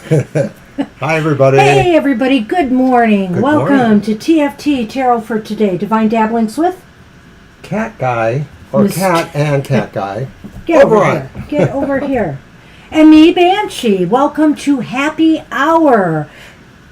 Hi, everybody. Hey, everybody. Good morning. Good Welcome morning. to TFT Tarot for today. Divine Dabblings with Cat Guy, or Mr. Cat and Cat Guy. Get over Oberon. here. Get over here. And me, Banshee. Welcome to Happy Hour.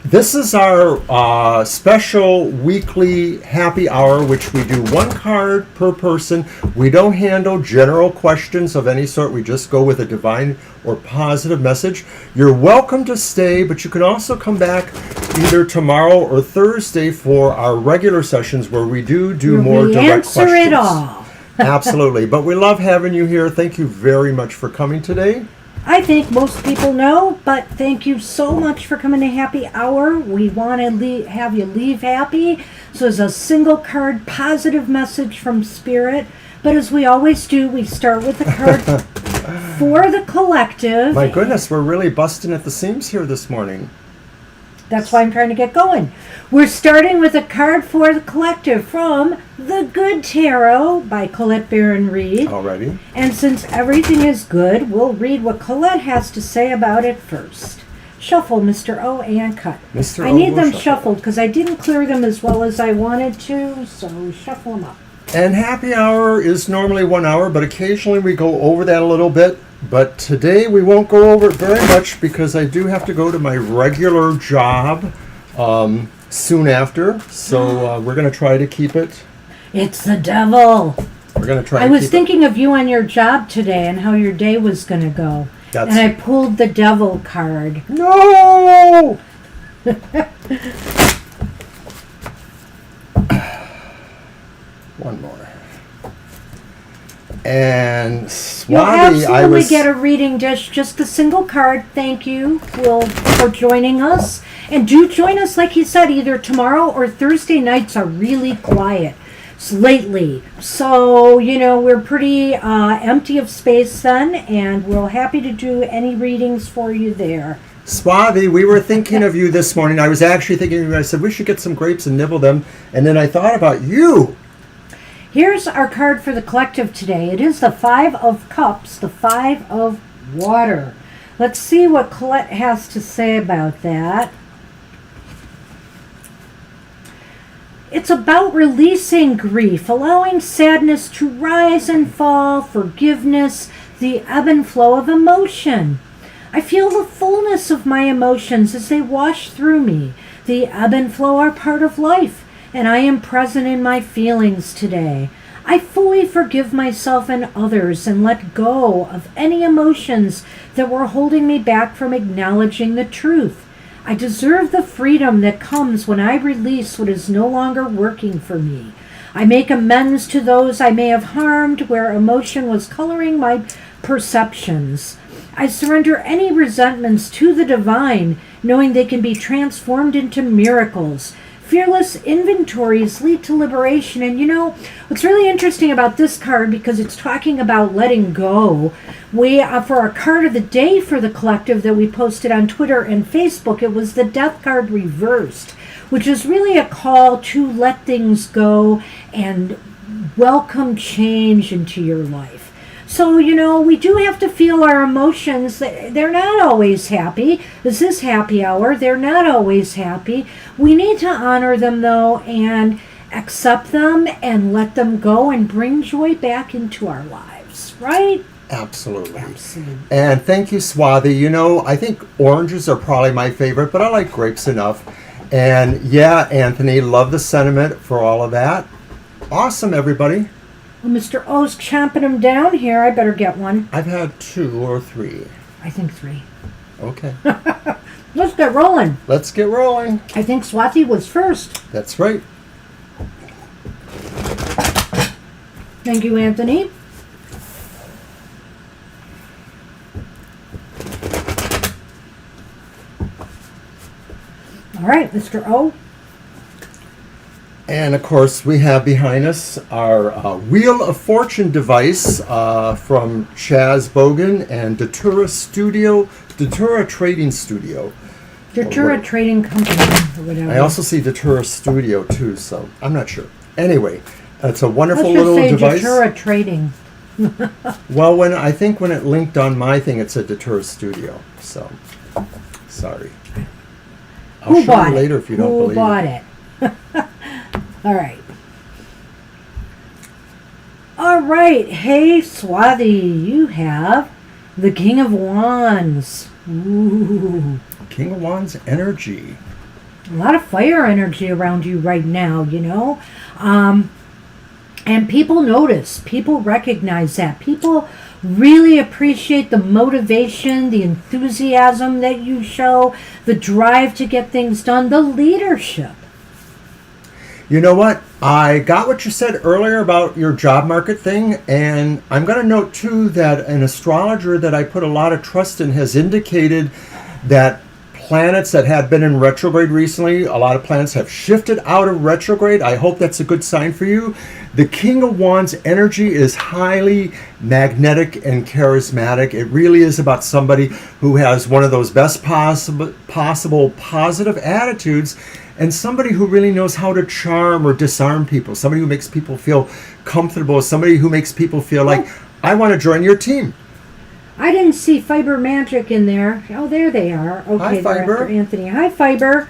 This is our special weekly happy hour, which we do one card per person. We don't handle general questions of any sort. We just go with a divine or positive message. You're welcome to stay, but you can also come back either tomorrow or Thursday for our regular sessions where we do more direct questions. Answer it all. Absolutely. But we love having you here. Thank you very much for coming today. I think most people know, but thank you so much for coming to Happy Hour. We want to have you leave happy. So it's a single card positive message from Spirit. But as we always do, we start with a card for the collective. My goodness, we're really busting at the seams here this morning. That's why I'm trying to get going. We're starting with a card for the collective from The Good Tarot by Colette Baron-Reid. Alrighty. And since everything is good, we'll read what Colette has to say about it first. Shuffle, Mr. O, and cut. Mr. I O need will them shuffle. shuffled because I didn't clear them as well as I wanted to, so shuffle them up. And happy hour is normally 1 hour, but occasionally we go over that a little bit. But today we won't go over it very much because I do have to go to my regular job soon after. So we're going to try to keep it. It's the devil. We're going to try I to was keep thinking of you on your job today and how your day was going to go. That's- And I pulled the devil card. it. No! One more. And You'll Swami, absolutely get a reading dish, just a single card. Thank you for joining us. And do join us, like he said, either tomorrow or Thursday nights are really quiet lately. So, we're pretty empty of space then, and we're happy to do any readings for you there. Swathi, we were thinking of you this morning. I was actually thinking of you. I said, we should get some grapes and nibble them. And then I thought about you. Here's our card for the collective today. It is the Five of Cups, the Five of Water. Let's see what Colette has to say about that. It's about releasing grief, allowing sadness to rise and fall, forgiveness, the ebb and flow of emotion. I feel the fullness of my emotions as they wash through me. The ebb and flow are part of life, and I am present in my feelings today. I fully forgive myself and others and let go of any emotions that were holding me back from acknowledging the truth. I deserve the freedom that comes when I release what is no longer working for me. I make amends to those I may have harmed where emotion was coloring my perceptions. I surrender any resentments to the divine, knowing they can be transformed into miracles. Fearless inventories lead to liberation. And what's really interesting about this card, because it's talking about letting go, we for our card of the day for the collective that we posted on Twitter and Facebook, it was the Death card reversed, which is really a call to let things go and welcome change into your life. So, we do have to feel our emotions. They're not always happy. This is happy hour. They're not always happy. We need to honor them, though, and accept them and let them go and bring joy back into our lives, right? Absolutely. And thank you, Swathi. I think oranges are probably my favorite, but I like grapes enough. And yeah, Anthony, love the sentiment for all of that. Awesome, everybody. Well, Mr. O's chomping them down here. I better get one. I've had 2 or 3. I think 3. Okay. Let's get rolling. Let's get rolling. I think Swati was first. That's right. Thank you, Anthony. All right, Mr. O. And of course, we have behind us our Wheel of Fortune device from Chaz Bogan and Datura Trading Studio. Datura Trading Company, or whatever. I also see Datura Studio too, so I'm not sure. Anyway, it's a wonderful Let's just little say device. Datura Trading. Well, when it linked on my thing, it said Datura Studio. So Sorry. I'll Who show bought you it? later if you don't Who believe. bought it? All right. All right. Hey, Swathi, you have the King of Wands. Ooh. King of Wands energy. A lot of fire energy around you right now, you know. And people notice, people recognize that. People really appreciate the motivation, the enthusiasm that you show, the drive to get things done, the leadership. You know what? I got what you said earlier about your job market thing, and I'm going to note too that an astrologer that I put a lot of trust in has indicated that planets that had been in retrograde recently, a lot of planets have shifted out of retrograde. I hope that's a good sign for you. The King of Wands energy is highly magnetic and charismatic. It really is about somebody who has one of those best possible positive attitudes, and somebody who really knows how to charm or disarm people, somebody who makes people feel comfortable, somebody who makes people feel like, I want to join your team. I didn't see Fiber Magic in there. Oh, there they are. Okay, Hi, they're Fiber. after Anthony. Hi, Fiber.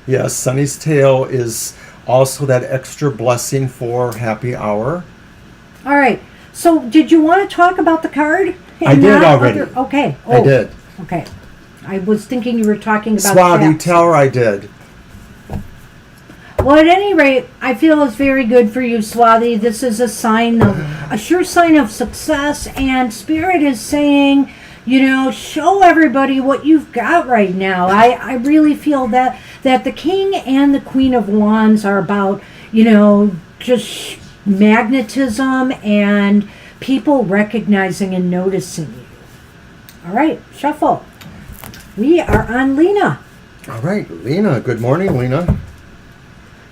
Yes, Sunny's Tale is also that extra blessing for happy hour. All right. So, did you want to talk about the card? I did already. Okay. I did. Okay. I was thinking you were talking about Swathi, that. tell her I did. Well, at any rate, I feel it's very good for you, Swathi. This is a sure sign of success, and Spirit is saying, you know, show everybody what you've got right now. I really feel that the King and the Queen of Wands are about, you know, just magnetism and people recognizing and noticing you. All right, shuffle. We are on Lena. All right, Lena. Good morning, Lena.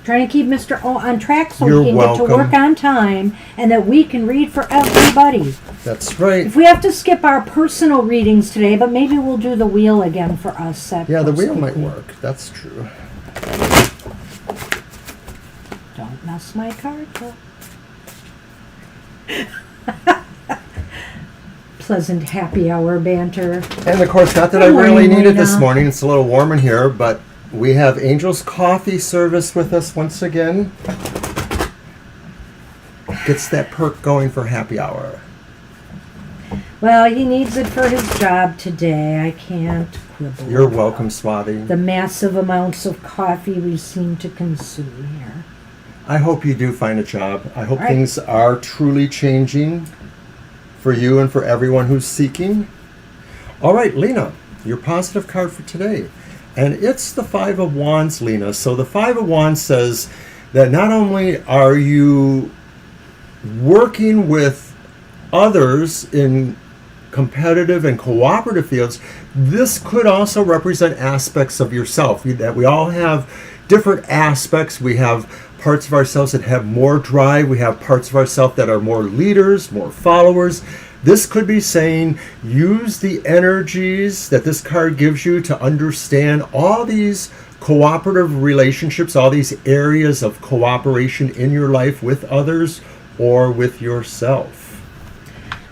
Trying to keep Mr. O on track so You're he can get to welcome. work on time and that we can read for everybody. That's right. If we have to skip our personal readings today, but maybe we'll do the wheel again for us. Yeah, the wheel might work. That's true. Don't mess my card up. Pleasant happy hour banter. And of course, not that Good I really morning, need it this Lena. morning. It's a little warm in here, but we have Angel's Coffee service with us once again. Gets that perk going for happy hour. Well, he needs it for his job today. I can't quibble. You're welcome, Swathi. The massive amounts of coffee we seem to consume here. I hope you do find a job. I hope All right. things are truly changing for you and for everyone who's seeking. All right, Lena, your positive card for today. And it's the Five of Wands, Lena. So the Five of Wands says that not only are you working with others in competitive and cooperative fields, this could also represent aspects of yourself. That we all have different aspects. We have parts of ourselves that have more drive. We have parts of ourselves that are more leaders, more followers. This could be saying use the energies that this card gives you to understand all these cooperative relationships, all these areas of cooperation in your life with others or with yourself.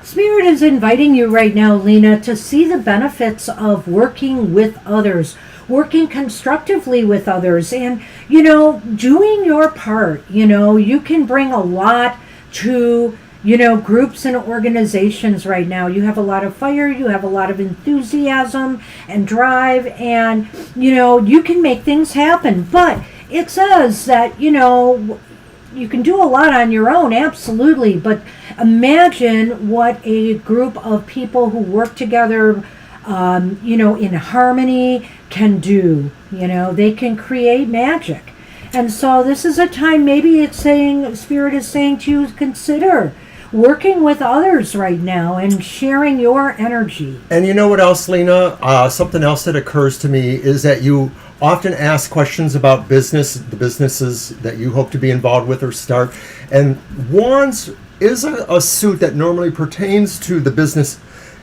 Spirit is inviting you right now, Lena, to see the benefits of working with others, working constructively with others, and, you know, doing your part. You know, you can bring a lot to, you know, groups and organizations right now. You have a lot of fire, you have a lot of enthusiasm and drive, and, you know, you can make things happen. But it says that, you know, you can do a lot on your own, absolutely, but imagine what a group of people who work together, you know, in harmony can do. You know, they can create magic. And so this is a time, maybe it's saying, Spirit is saying to you, consider working with others right now and sharing your energy. And you know what else, Lena? Something else that occurs to me is that you often ask questions about business, the businesses that you hope to be involved with or start. And Wands is a suit that normally pertains to the business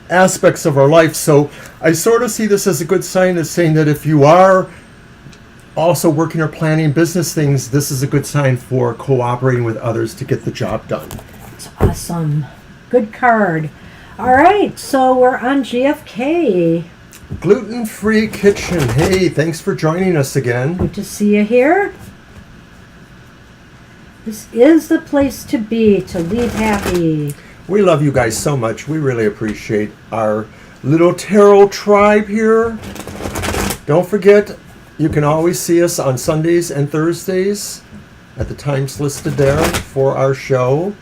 aspects of our life. So I sort of see this as a good sign that's saying that if you are also working or planning business things, this is a good sign for cooperating with others to get the job done. It's awesome. Good card. All right, so we're on GFK. Gluten-free kitchen. Hey, thanks for joining us again. Good to see you here. This is the place to be, to leave happy. We love you guys so much. We really appreciate our little tarot tribe here. Don't forget, you can always see us on Sundays and Thursdays at the times listed there for our show.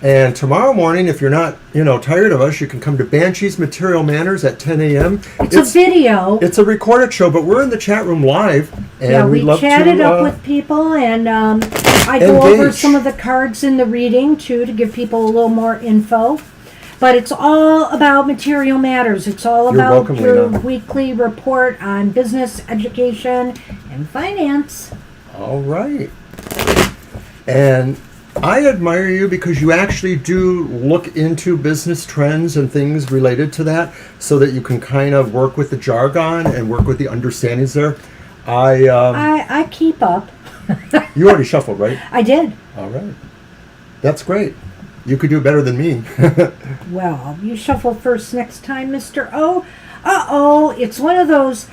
And tomorrow morning, if you're not, tired of us, you can come to Banshee's Material Manners at 10 a.m. It's a video. It's a recorded show, but we're in the chat room live. And yeah, we love chatted to, up with people, and I go over engage. some of the cards in the reading, too, to give people a little more info. But it's all about material matters. It's all You're about welcome, your Lena. weekly report on business, education, and finance. All right. And I admire you because you actually do look into business trends and things related to that so that you can kind of work with the jargon and work with the understandings there. I keep up. You already shuffled, right? I did. All right. That's great. You could do better than me. Well, you shuffle first next time, Mr. O. Uh-oh, it's one of those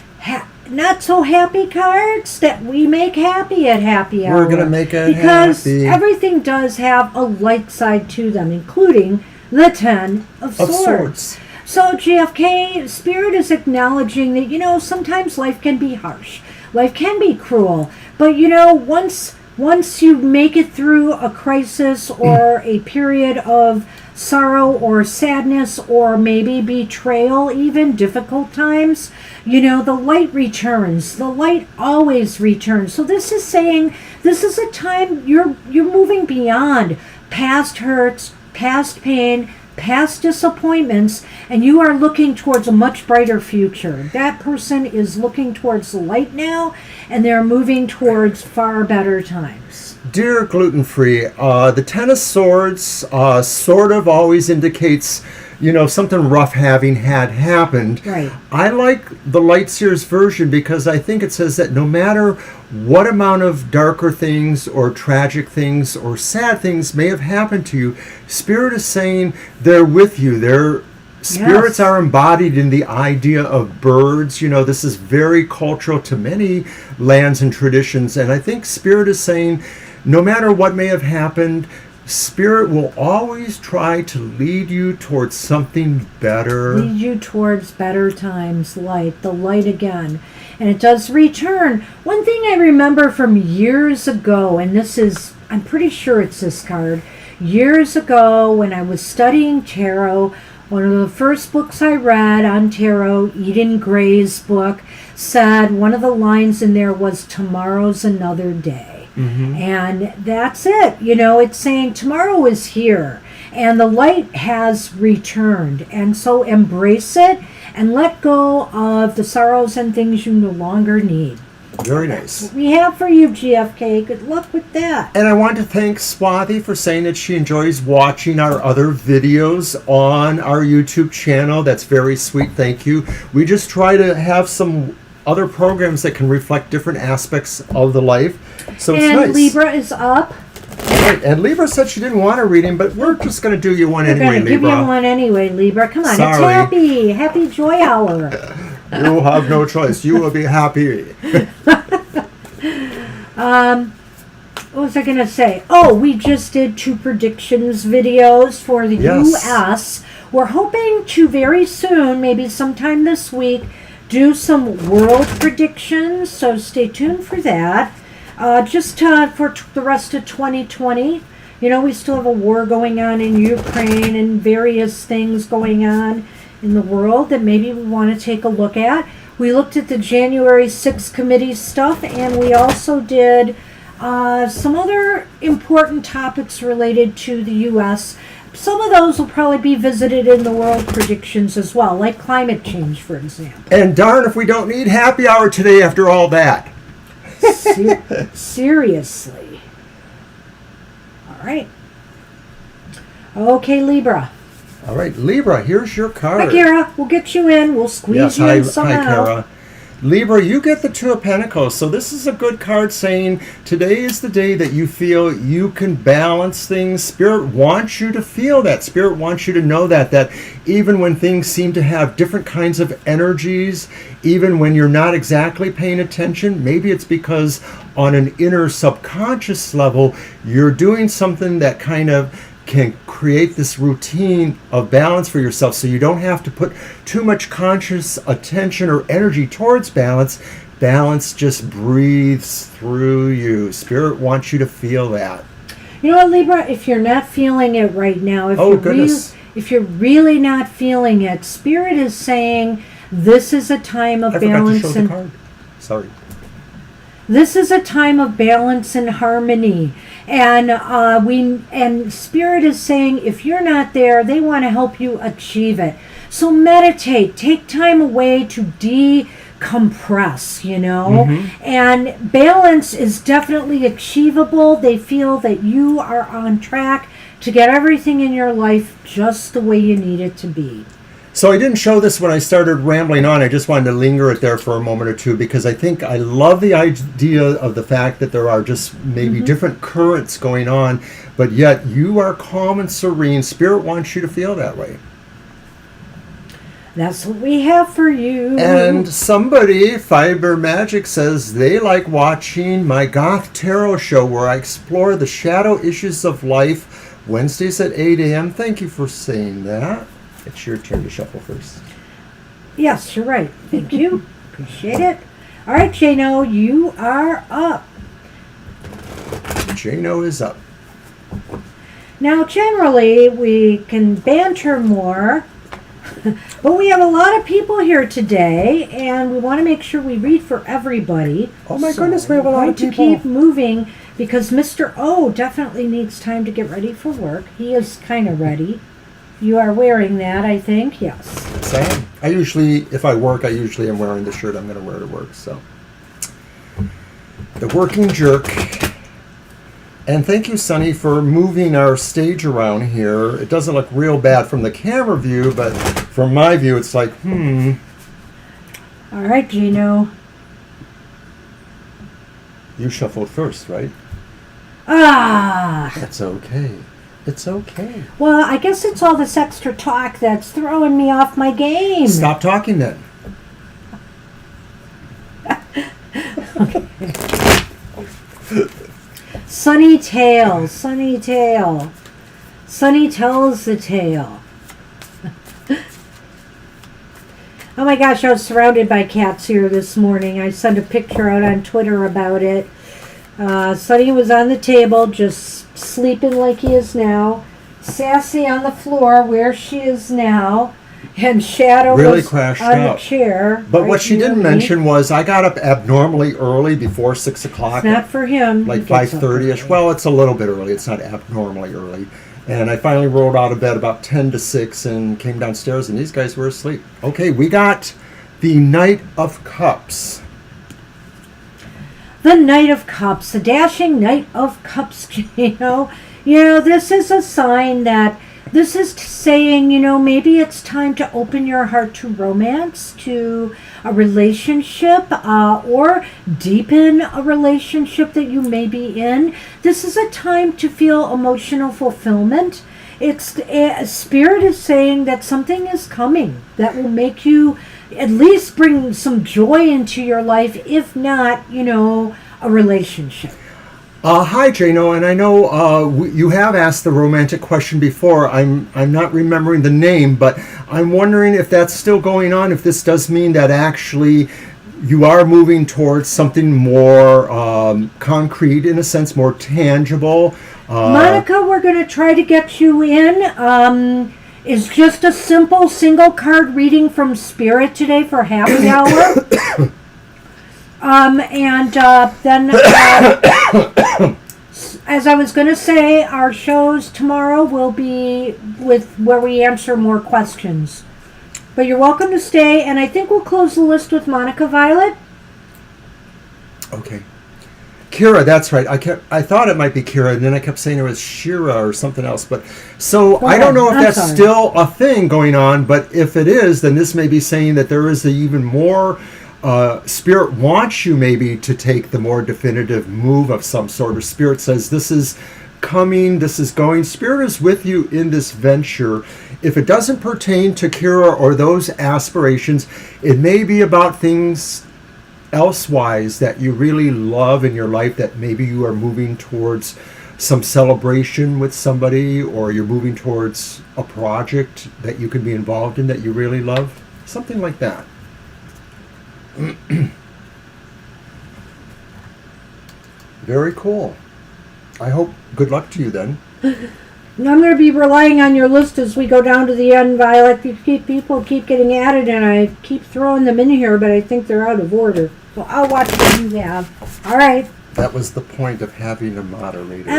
not so happy cards that we make happy at happy hour. We're going to make it because happy. everything does have a light side to them, including the Ten of Swords. So JFK, Spirit is acknowledging that, sometimes life can be harsh. Life can be cruel. But, once you make it through a crisis or a period of sorrow or sadness or maybe betrayal, even difficult times, the light returns. The light always returns. So this is saying this is a time you're moving beyond past hurts, past pain, past disappointments, and you are looking towards a much brighter future. That person is looking towards the light now, and they're moving towards far better times. Dear Gluten-Free, the Ten of Swords sort of always indicates, something rough having had happened. Right. I like the Light Seers version because I think it says that no matter what amount of darker things or tragic things or sad things may have happened to you, Spirit is saying they're with you. Their spirits are embodied in the idea of birds. This is very cultural to many lands and traditions. And I think Spirit is saying no matter what may have happened, Spirit will always try to lead you towards something better. Lead you towards better times, the light again. And it does return. One thing I remember from years ago, and I'm pretty sure it's this card, years ago when I was studying tarot, one of the first books I read on tarot, Eden Gray's book, said one of the lines in there was, "Tomorrow's another day." Mm-hmm. And that's it. It's saying tomorrow is here and the light has returned. And so embrace it and let go of the sorrows and things you no longer need. Very nice. That's what we have for you, GFK. Good luck with that. And I want to thank Swathy for saying that she enjoys watching our other videos on our YouTube channel. That's very sweet. Thank you. We just try to have some other programs that can reflect different aspects of the life. So it's nice. And Libra is up. Right. And Libra said she didn't want a reading, but we're just going to do you one We're anyway, going to give Libra. you one anyway, Libra. Come on, Sorry. It's happy. Happy joy hour. You'll have no choice. You will be happy. What was I going to say? Oh, we just did 2 predictions videos for the U.S. We're hoping to very soon, maybe sometime this week, do some world predictions. So stay tuned for that. For the rest of 2020. We still have a war going on in Ukraine and various things going on in the world that maybe we want to take a look at. We looked at the January 6th committee stuff, and we also did some other important topics related to the U.S. Some of those will probably be visited in the world predictions as well, like climate change, for example. And darn if we don't need happy hour today after all that. Seriously. All right. Okay, Libra. All right, Libra, here's your card. Hi, Kara. We'll get you in. We'll squeeze you in somehow. Hi, Kara. Libra, you get the Two of Pentacles. So this is a good card saying today is the day that you feel you can balance things. Spirit wants you to feel that. Spirit wants you to know that even when things seem to have different kinds of energies, even when you're not exactly paying attention, maybe it's because on an inner subconscious level, you're doing something that kind of can create this routine of balance for yourself, so you don't have to put too much conscious attention or energy towards balance. Balance just breathes through you. Spirit wants you to feel that. You know what, Libra? If you're not feeling it right now, if you're really not feeling it, Spirit is saying this is a time of balance. I forgot to show the card. Sorry. This is a time of balance and harmony. And Spirit is saying if you're not there, they want to help you achieve it. So meditate, take time away to decompress, and balance is definitely achievable. They feel that you are on track to get everything in your life just the way you need it to be. So I didn't show this when I started rambling on. I just wanted to linger it there for a moment or two because I love the idea of the fact that there are just maybe different currents going on, but yet you are calm and serene. Spirit wants you to feel that way. That's what we have for you. And somebody, Fiber Magic, says they like watching my Goth Tarot show where I explore the shadow issues of life Wednesdays at 8 a.m. Thank you for saying that. It's your turn to shuffle first. Yes, you're right. Thank you. Appreciate it. All right, Jano, you are up. Jano is up. Now, generally, we can banter more, but we have a lot of people here today, and we want to make sure we read for everybody. Oh my goodness, we have a lot of people. To keep moving, because Mr. O definitely needs time to get ready for work. He is kind of ready. You are wearing that, I think, yes. Same. I usually, if I work, I usually am wearing the shirt I'm going to wear to work, so. The Working Jerk. And thank you, Sunny, for moving our stage around here. It doesn't look real bad from the camera view, but from my view, it's like, All right, Gino. You shuffled first, right? Ah! That's okay. It's okay. Well, I guess it's all this extra talk that's throwing me off my game. Stop talking then. Sunny tale, sunny tale. Sunny tells the tale. Oh my gosh, I was surrounded by cats here this morning. I sent a picture out on Twitter about it. Sunny was on the table, just sleeping like he is now. Sassy on the floor where she is now. And Shadow really was crashed on out. The chair. But right what she didn't mention was I got up abnormally early before 6 o'clock. It's not for him. Like 5:30ish. Well, it's a little bit early. It's not abnormally early. And I finally rolled out of bed about 10 to 6 and came downstairs and these guys were asleep. Okay, we got the Knight of Cups. The Knight of Cups, the dashing Knight of Cups, this is a sign that this is saying, maybe it's time to open your heart to romance, to a relationship, or deepen a relationship that you may be in. This is a time to feel emotional fulfillment. Spirit is saying that something is coming that will make you at least bring some joy into your life, if not, a relationship. Hi, Jano, and I know you have asked the romantic question before. I'm not remembering the name, but I'm wondering if that's still going on, if this does mean that actually you are moving towards something more concrete, in a sense, more tangible. Monica, we're going to try to get you in. It's just a simple single card reading from Spirit today for happy hour. Then, as I was going to say, our shows tomorrow will be where we answer more questions. But you're welcome to stay, and I think we'll close the list with Monica Violet. Okay. Kira, that's right. I thought it might be Kira, and then I kept saying it was Shira or something else. But so I don't know if that's still a thing going on, but if it is, then this may be saying that there is an even more Spirit wants you maybe to take the more definitive move of some sort, or Spirit says this is coming, this is going. Spirit is with you in this venture. If it doesn't pertain to Kira or those aspirations, it may be about things elsewise that you really love in your life, that maybe you are moving towards some celebration with somebody, or you're moving towards a project that you can be involved in that you really love. Something like that. Very cool. I hope good luck to you then. I'm going to be relying on your list as we go down to the end. Violet, people keep getting added, and I keep throwing them in here, but I think they're out of order. So I'll watch what you have. All right. That was the point of having a moderator.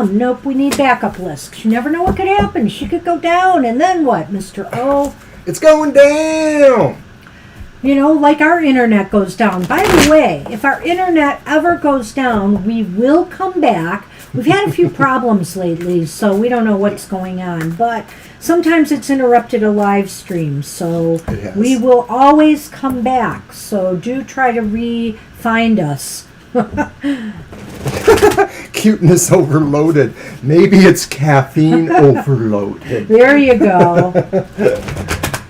Nope, we need backup lists. You never know what could happen. She could go down, and then what, Mr. O? It's going down! You know, like our internet goes down. By the way, if our internet ever goes down, we will come back. We've had a few problems lately, so we don't know what's going on. But sometimes it's interrupted a live stream, so we will always come back. So do try to re-find us. Cuteness overloaded. Maybe it's caffeine overloaded. There you go.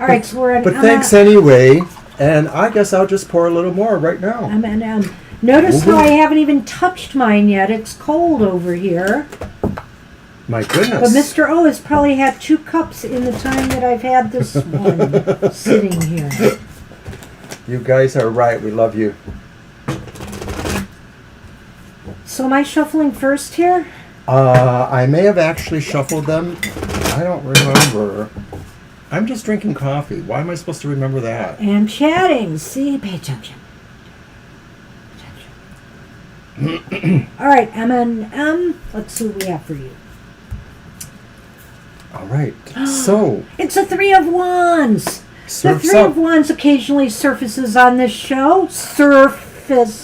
All right, so we're at But thanks anyway. And I guess I'll just pour a little more right now. Notice how I haven't even touched mine yet. It's cold over here. My goodness. But Mr. O has probably had 2 cups in the time that I've had this one sitting here. You guys are right. We love you. So am I shuffling first here? I may have actually shuffled them. I don't remember. I'm just drinking coffee. Why am I supposed to remember that? And chatting. See, pay attention. All right, M&M. Let's see what we have for you. All right. So it's a 3 of Wands. The 3 of Wands occasionally surfaces on this show. Surfaces.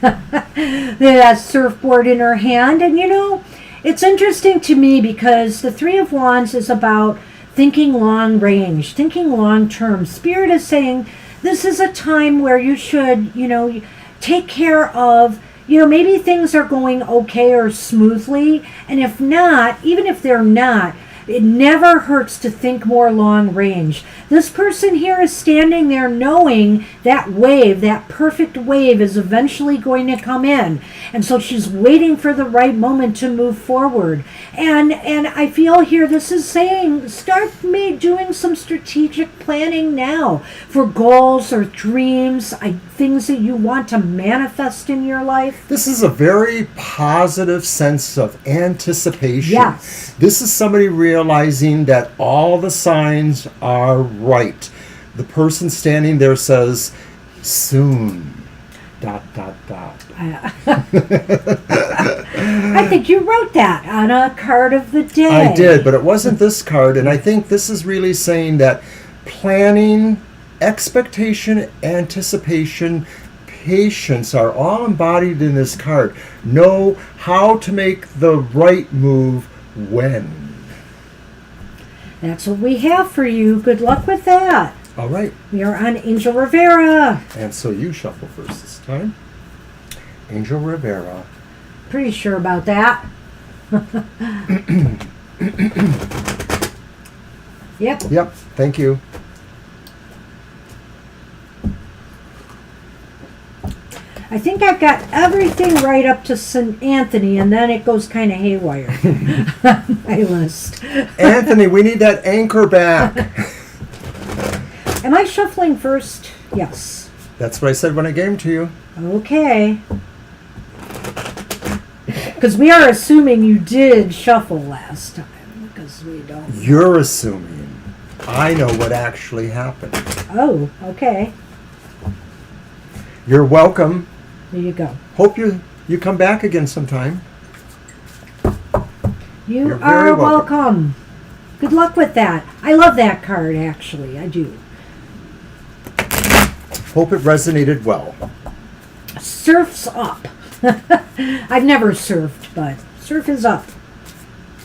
That surfboard in her hand. And you know, it's interesting to me because the 3 of Wands is about thinking long range, thinking long term. Spirit is saying this is a time where you should, take care of, maybe things are going okay or smoothly. And if not, even if they're not, it never hurts to think more long range. This person here is standing there knowing that wave, that perfect wave, is eventually going to come in. And so she's waiting for the right moment to move forward. And I feel here this is saying start doing some strategic planning now for goals or dreams, things that you want to manifest in your life. This is a very positive sense of anticipation. Yes. This is somebody realizing that all the signs are right. The person standing there says, soon, ... I think you wrote that on a card of the day. I did, but it wasn't this card, and I think this is really saying that planning, expectation, anticipation, patience are all embodied in this card. Know how to make the right move when. That's what we have for you. Good luck with that. All right. We are on Angel Rivera. And so you shuffle first this time. Angel Rivera. Pretty sure about that. Yep. Yep. Thank you. I think I've got everything right up to St. Anthony, and then it goes kind of haywire. My list. Anthony, we need that anchor back. Am I shuffling first? Yes. That's what I said when I gave them to you. Okay. Because we are assuming you did shuffle last time, because we don't. You're assuming. I know what actually happened. Oh, okay. You're welcome. There you go. Hope you come back again sometime. You are welcome. Good luck with that. I love that card, actually. I do. Hope it resonated well. Surf's up. I've never surfed, but surf is up.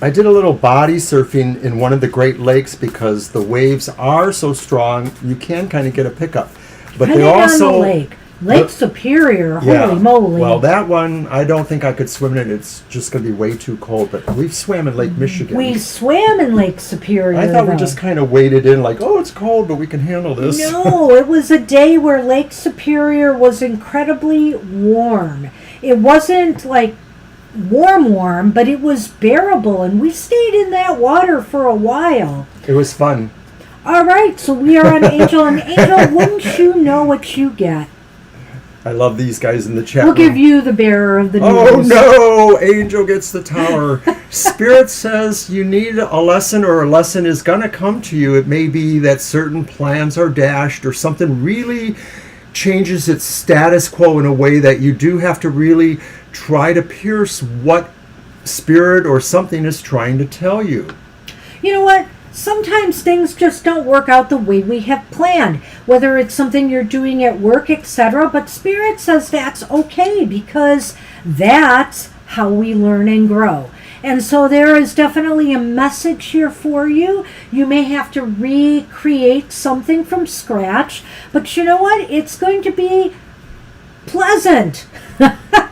I did a little body surfing in one of the Great Lakes because the waves are so strong, you can kind of get a pickup. But they Depending also... on the lake. Lake Superior, Yeah. holy moly. Well, that one, I don't think I could swim in it. It's just going to be way too cold. But we've swam in Lake Michigan. We swam in Lake Superior. I thought we though. just kind of waded in like, oh, it's cold, but we can handle this. No, it was a day where Lake Superior was incredibly warm. It wasn't like warm, but it was bearable, and we stayed in that water for a while. It was fun. All right, so we are on Angel, and Angel, wouldn't you know what you get? I love these guys in the chat We'll room. give you the bearer of the news. Oh no! Angel gets the tower. Spirit says you need a lesson, or a lesson is going to come to you. It may be that certain plans are dashed, or something really changes its status quo in a way that you do have to really try to pierce what Spirit or something is trying to tell you. You know what? Sometimes things just don't work out the way we have planned, whether it's something you're doing at work, etc. But Spirit says that's okay because that's how we learn and grow. And so there is definitely a message here for you. You may have to recreate something from scratch, but you know what? It's going to be pleasant.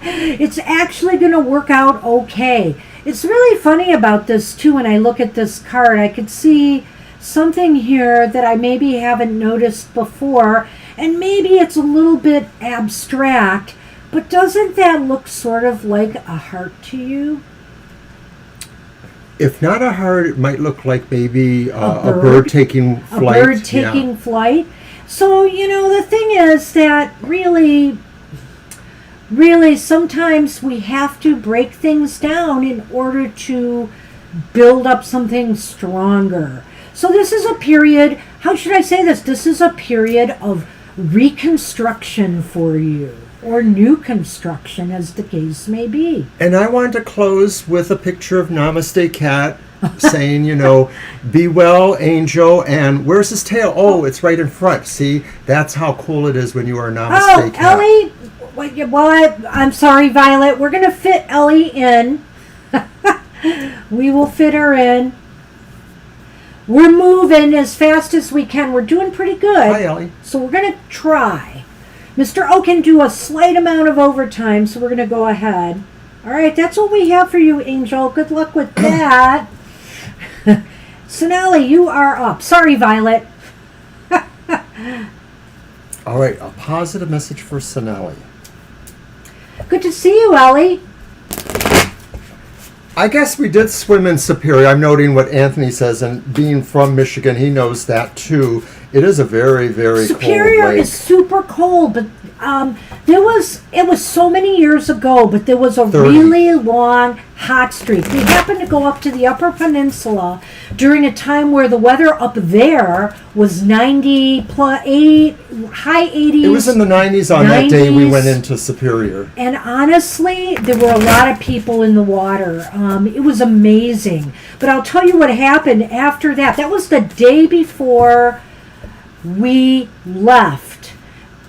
It's actually going to work out okay. It's really funny about this too. When I look at this card, I could see something here that I maybe haven't noticed before, and maybe it's a little bit abstract, but doesn't that look sort of like a heart to you? If not a heart, it might look like maybe a bird taking flight. A bird taking flight. So, you know, the thing is that really sometimes we have to break things down in order to build up something stronger. So this is a period, how should I say this? This is a period of reconstruction for you, or new construction, as the case may be. And I wanted to close with a picture of Namaste Cat saying, you know, be well, Angel, and where's his tail? Oh, it's right in front. See, that's how cool it is when you are a Namaste Cat. Ellie, I'm sorry, Violet. We're going to fit Ellie in. We will fit her in. We're moving as fast as we can. We're doing pretty good. Hi, Ellie. So we're going to try. Mr. O can do a slight amount of overtime, so we're going to go ahead. All right, that's what we have for you, Angel. Good luck with that. Sonali, you are up. Sorry, Violet. All right, a positive message for Sonali. Good to see you, Ellie. I guess we did swim in Superior. I'm noting what Anthony says, and being from Michigan, he knows that too. It is a very, very Superior cold lake. is super cold, but it was so many years ago, but there was a 30. really long hot streak. We happened to go up to the Upper Peninsula during a time where the weather up there was 90 plus 8, high 80s. It was in the 90s on that day we went into Superior. And honestly, there were a lot of people in the water. It was amazing. But I'll tell you what happened after that. That was the day before we left.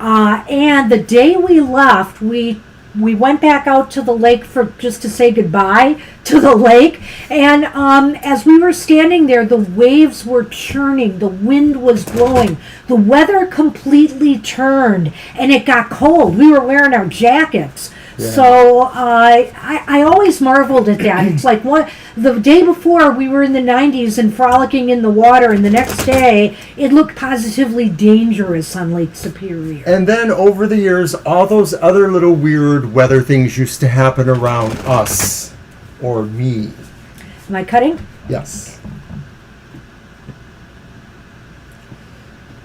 And the day we left, we went back out to the lake for just to say goodbye to the lake. And as we were standing there, the waves were churning. The wind was blowing. The weather completely turned, and it got cold. We were wearing our jackets. Yeah. So I always marveled at that. It's like the day before we were in the 90s and frolicking in the water, and the next day it looked positively dangerous on Lake Superior. And then over the years, all those other little weird weather things used to happen around us, or me. Am I cutting? Yes.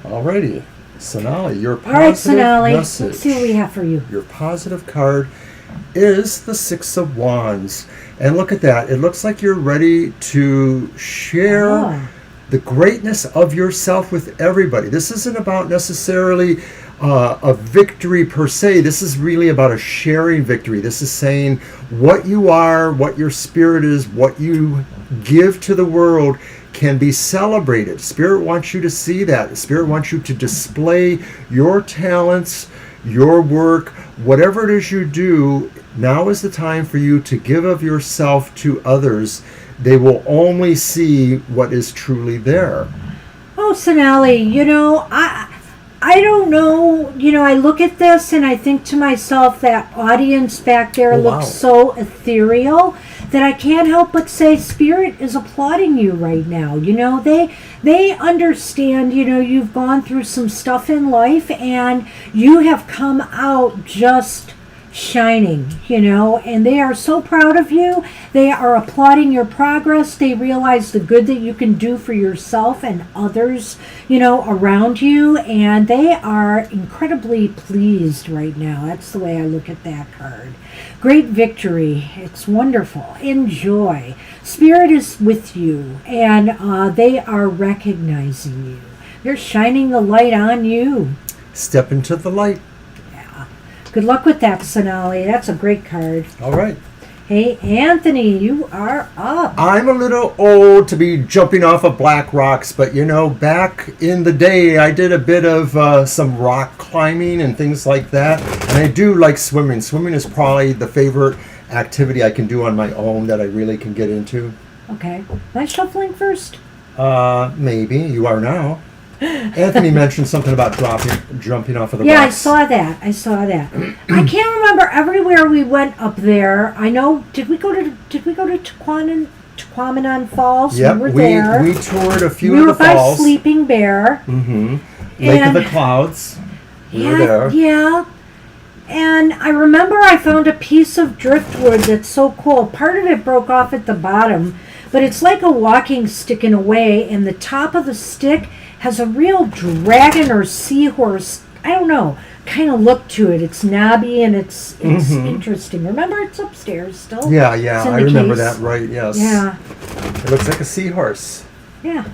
Alrighty. Sonali, your positive All right, Sonali. message. Let's see what we have for you. Your positive card is the Six of Wands. And look at that. It looks like you're ready to share the greatness of yourself with everybody. This isn't about necessarily a victory per se. This is really about a sharing victory. This is saying what you are, what your spirit is, what you give to the world can be celebrated. Spirit wants you to see that. Spirit wants you to display your talents, your work, whatever it is you do. Now is the time for you to give of yourself to others. they will only see what is truly there. Oh, Sonali, I don't know. I look at this and I think to myself, that audience back there looks so ethereal that I can't help but say Spirit is applauding you right now. They understand, you've gone through some stuff in life and you have come out just shining, and they are so proud of you. They are applauding your progress. They realize the good that you can do for yourself and others, around you, and they are incredibly pleased right now. That's the way I look at that card. Great victory. It's wonderful. Enjoy. Spirit is with you, and they are recognizing you. They're shining the light on you. Step into the light. Good luck with that, Sonali. That's a great card. All right. Hey, Anthony, you are up. I'm a little old to be jumping off of black rocks, but back in the day, I did a bit of some rock climbing and things like that. And I do like swimming. Swimming is probably the favorite activity I can do on my own that I really can get into. Okay. Am I shuffling first? Maybe. You are now. Anthony mentioned something about jumping off of the rocks. Yeah, I saw that. I can't remember everywhere we went up there. I know. Did we go to Tequamanon Falls? Yep, we were there. We toured a few we of the falls. We were by Sleeping Bear. Mm-hmm. Lake of the Clouds. We were there. Yeah. And I remember I found a piece of driftwood that's so cool. Part of it broke off at the bottom, but it's like a walking stick in a way, and the top of the stick has a real dragon or seahorse, I don't know, kind of look to it. It's knobby and it's interesting. Remember, it's upstairs still. Yeah, I remember that, right, yes. Yeah. It looks like a seahorse. Yeah.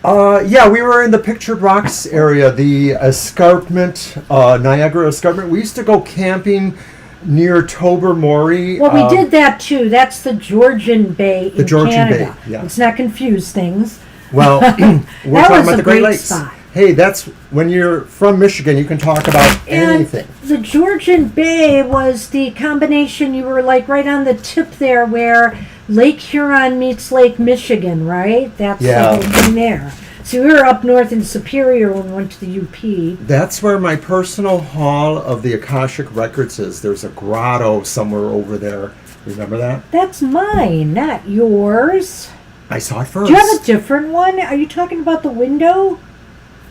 We were in the Pictured Rocks area, the escarpment, Niagara Escarpment. We used to go camping near Tobermory. Well, we did that too. That's the Georgian Bay in Canada. Bay, yeah. Let's not confuse things. Well, we're talking about the Great Lakes. Spot. Hey, that's when you're from Michigan, you can talk about anything. The Georgian Bay was the combination. You were like right on the tip there where Lake Huron meets Lake Michigan, right? That's the whole thing there. So we were up north in Superior when we went to the UP. That's where my personal hall of the Akashic Records is. There's a grotto somewhere over there. Remember that? That's mine, not yours. I saw it first. Do you have a different one? Are you talking about the window?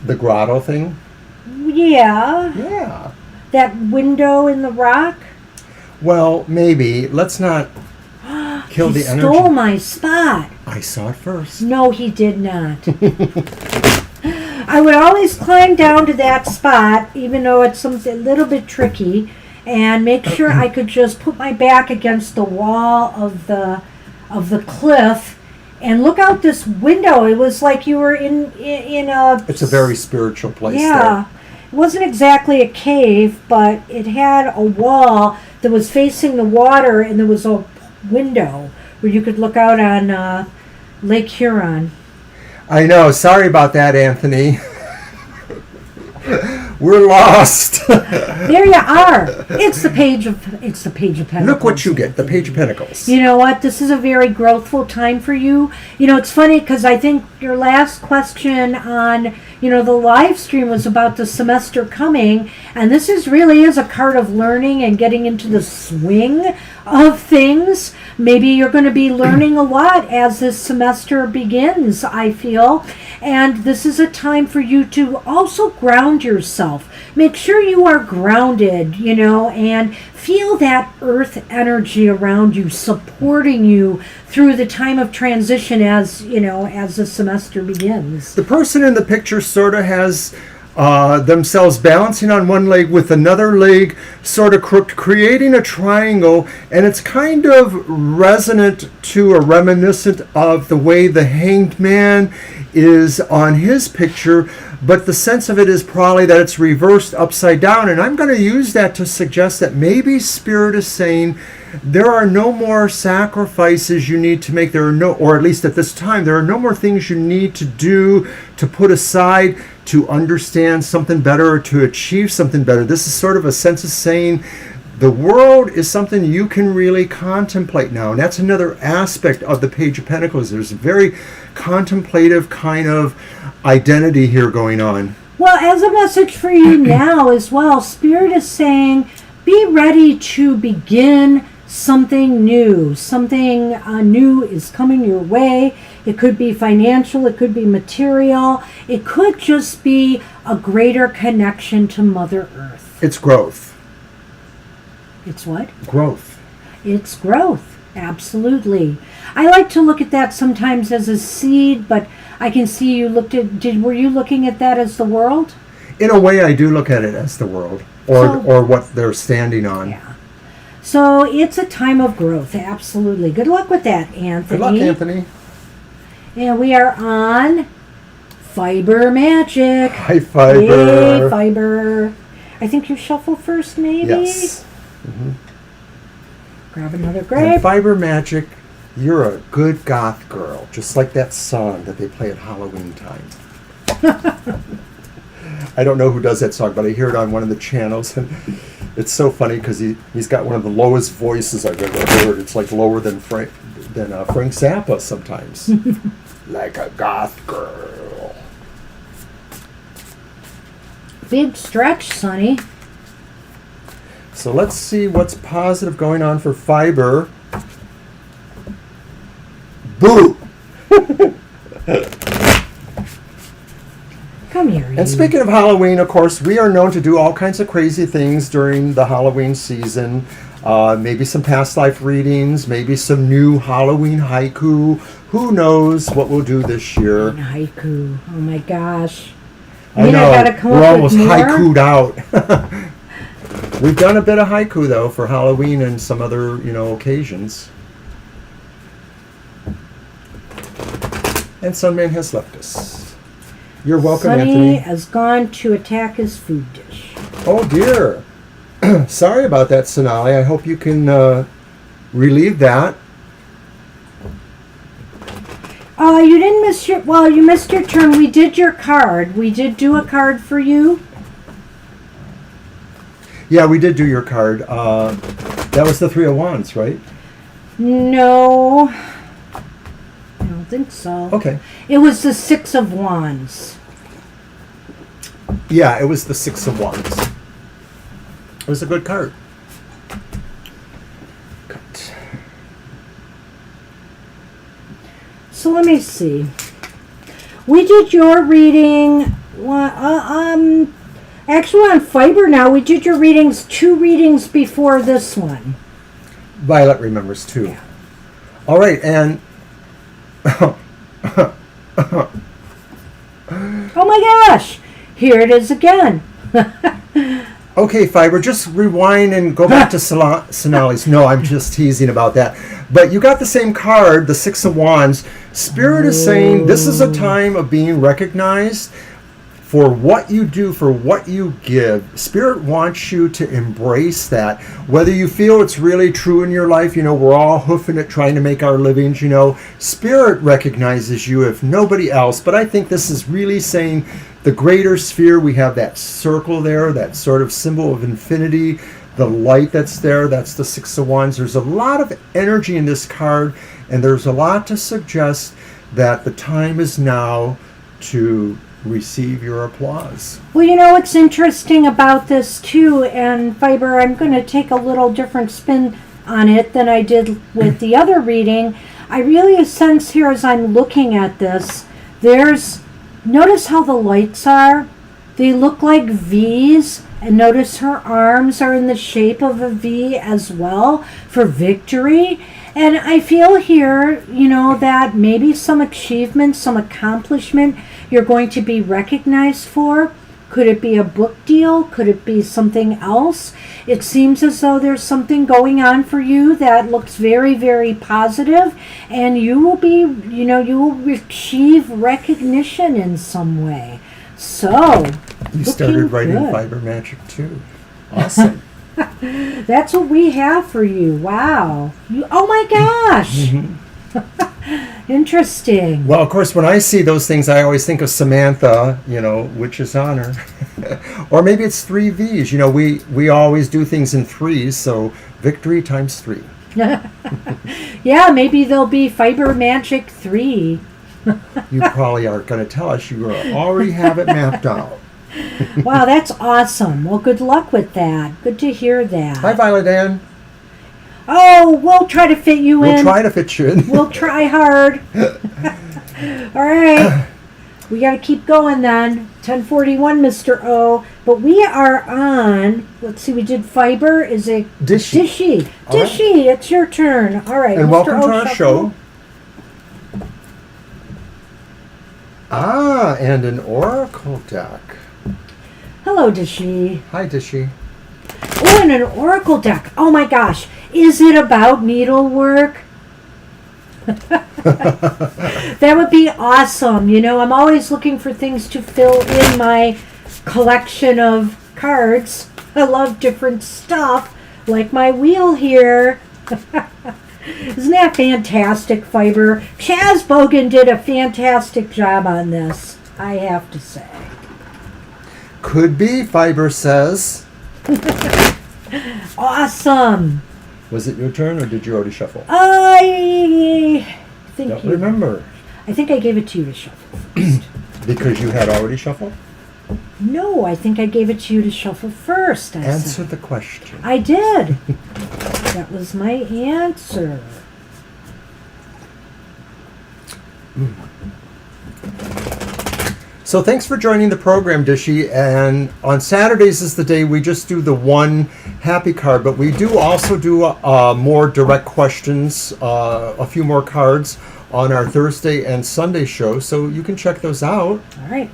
The grotto thing? Yeah. Yeah. That window in the rock? Well, maybe. Let's not kill the energy. He stole my spot. I saw it first. No, he did not. I would always climb down to that spot, even though it's a little bit tricky, and make sure I could just put my back against the wall of the cliff and look out this window. It was like you were in a... It's a very spiritual place. Yeah. It wasn't exactly a cave, but it had a wall that was facing the water, and there was a window where you could look out on Lake Huron. I know. Sorry about that, Anthony. We're lost. There you are. It's the page of Pentacles. Look what you get, the Page of Pentacles. You know what? This is a very growthful time for you. It's funny because I think your last question on, the live stream was about the semester coming, and this really is a card of learning and getting into the swing of things. Maybe you're going to be learning a lot as this semester begins, I feel. And this is a time for you to also ground yourself. Make sure you are grounded, and feel that earth energy around you, supporting you through the time of transition as the semester begins. The person in the picture sort of has themselves balancing on one leg with another leg sort of crooked, creating a triangle, and it's kind of resonant to or reminiscent of the way the Hanged Man is on his picture, but the sense of it is probably that it's reversed upside down, and I'm going to use that to suggest that maybe Spirit is saying there are no more sacrifices you need to make. There are no, or at least at this time, there are no more things you need to do, to put aside, to understand something better or to achieve something better. This is sort of a sense of saying The world is something you can really contemplate now. And that's another aspect of the Page of Pentacles. There's a very contemplative kind of identity here going on. Well, as a message for you now as well, Spirit is saying, be ready to begin something new. Something new is coming your way. It could be financial, it could be material, it could just be a greater connection to Mother Earth. It's growth. It's what? Growth. It's growth, absolutely. I like to look at that sometimes as a seed, but I can see you looked at, were you looking at that as the world? In a way, I do look at it as the world, or what they're standing on. Yeah. So it's a time of growth, absolutely. Good luck with that, Anthony. Good luck, Anthony. And we are on Fiber Magic. Hi, Fiber. Yay, Fiber. I think you shuffle first, maybe? Yes. Mm-hmm. Grab another grape. And Fiber Magic, you're a good goth girl, just like that song that they play at Halloween time. I don't know who does that song, but I hear it on one of the channels, and it's so funny because he's got one of the lowest voices I've ever heard. It's like lower than Frank Zappa sometimes. Like a goth girl. Big stretch, Sonny. So let's see what's positive going on for Fiber. Boo! Come here, you. And speaking of Halloween, of course, we are known to do all kinds of crazy things during the Halloween season. Maybe some past life readings, maybe some new Halloween haiku. Who knows what we'll do this year? Haiku. Oh my gosh. I know. Gotta come We're up almost with more? haiku'd out. We've done a bit of haiku, though, for Halloween and some other, occasions. And Sunman has left us. You're welcome, Sonny Anthony. has gone to attack his food dish. Oh, dear. Sorry about that, Sonali. I hope you can relieve that. You didn't miss your... Well, you missed your turn. We did your card. We did do a card for you. Yeah, we did do your card. That was the Three of Wands, right? No. I don't think so. Okay. It was the Six of Wands. Yeah, it was the Six of Wands. It was a good card. Cut. So let me see. We did your reading. Actually, on Fiber now, we did your readings, 2 readings before this one. Violet remembers too. Yeah. All right, and Oh my gosh! Here it is again. okay, Fiber, just rewind and go back to Sonali's. No, I'm just teasing about that. But you got the same card, the Six of Wands. Spirit is saying this is a time of being recognized for what you do, for what you give. Spirit wants you to embrace that. Whether you feel it's really true in your life, we're all hoofing it, trying to make our livings, Spirit recognizes you if nobody else. But I think this is really saying the greater sphere, we have that circle there, that sort of symbol of infinity, the light that's there, that's the Six of Wands. There's a lot of energy in this card, and there's a lot to suggest that the time is now to receive your applause. Well, what's interesting about this too, and Fiber, I'm going to take a little different spin on it than I did with the other reading. I really sense here as I'm looking at this, notice how the lights are? They look like V's, and notice her arms are in the shape of a V as well for victory. And I feel here, that maybe some achievement, some accomplishment you're going to be recognized for. Could it be a book deal? Could it be something else? It seems as though there's something going on for you that looks very, very positive, and you will be, you will achieve recognition in some way. So, You started writing good. Fiber Magic too. Awesome. That's what we have for you. Wow. Oh my gosh. Interesting. Well, of course, when I see those things, I always think of Samantha, witch's honor. Or maybe it's 3 V's. We always do things in threes, so victory times 3. Yeah, maybe there'll be Fiber Magic 3. You probably are going to tell us you already have it mapped out. Wow, that's awesome. Well, good luck with that. Good to hear that. Hi, Violet Ann. Oh, we'll try to fit you in. We'll try to fit you in. We'll try hard. All right. We got to keep going then. 10:41, Mr. O. But we are on, let's see, we did Fiber. Is it Dishy. Dishy? All right. Dishy, it's your turn. All right. And Mr. welcome O, to our shuffle. show. And an oracle deck. Hello, Dishy. Hi, Dishy. Oh, and an oracle deck. Oh my gosh. Is it about needlework? That would be awesome. I'm always looking for things to fill in my collection of cards. I love different stuff, like my wheel here. Isn't that fantastic, Fiber? Chaz Bogan did a fantastic job on this, I have to say. Could be, Fiber says. Awesome. Was it your turn, or did you already shuffle? I think Don't remember. I think I gave it to you to shuffle first. Because you had already shuffled? No, I think I gave it to you to shuffle first. Answer the question. I did. That was my answer. So thanks for joining the program, Dishy. And on Saturdays is the day we just do the one happy card, but we do also do more direct questions, a few more cards on our Thursday and Sunday show, so you can check those out. All right.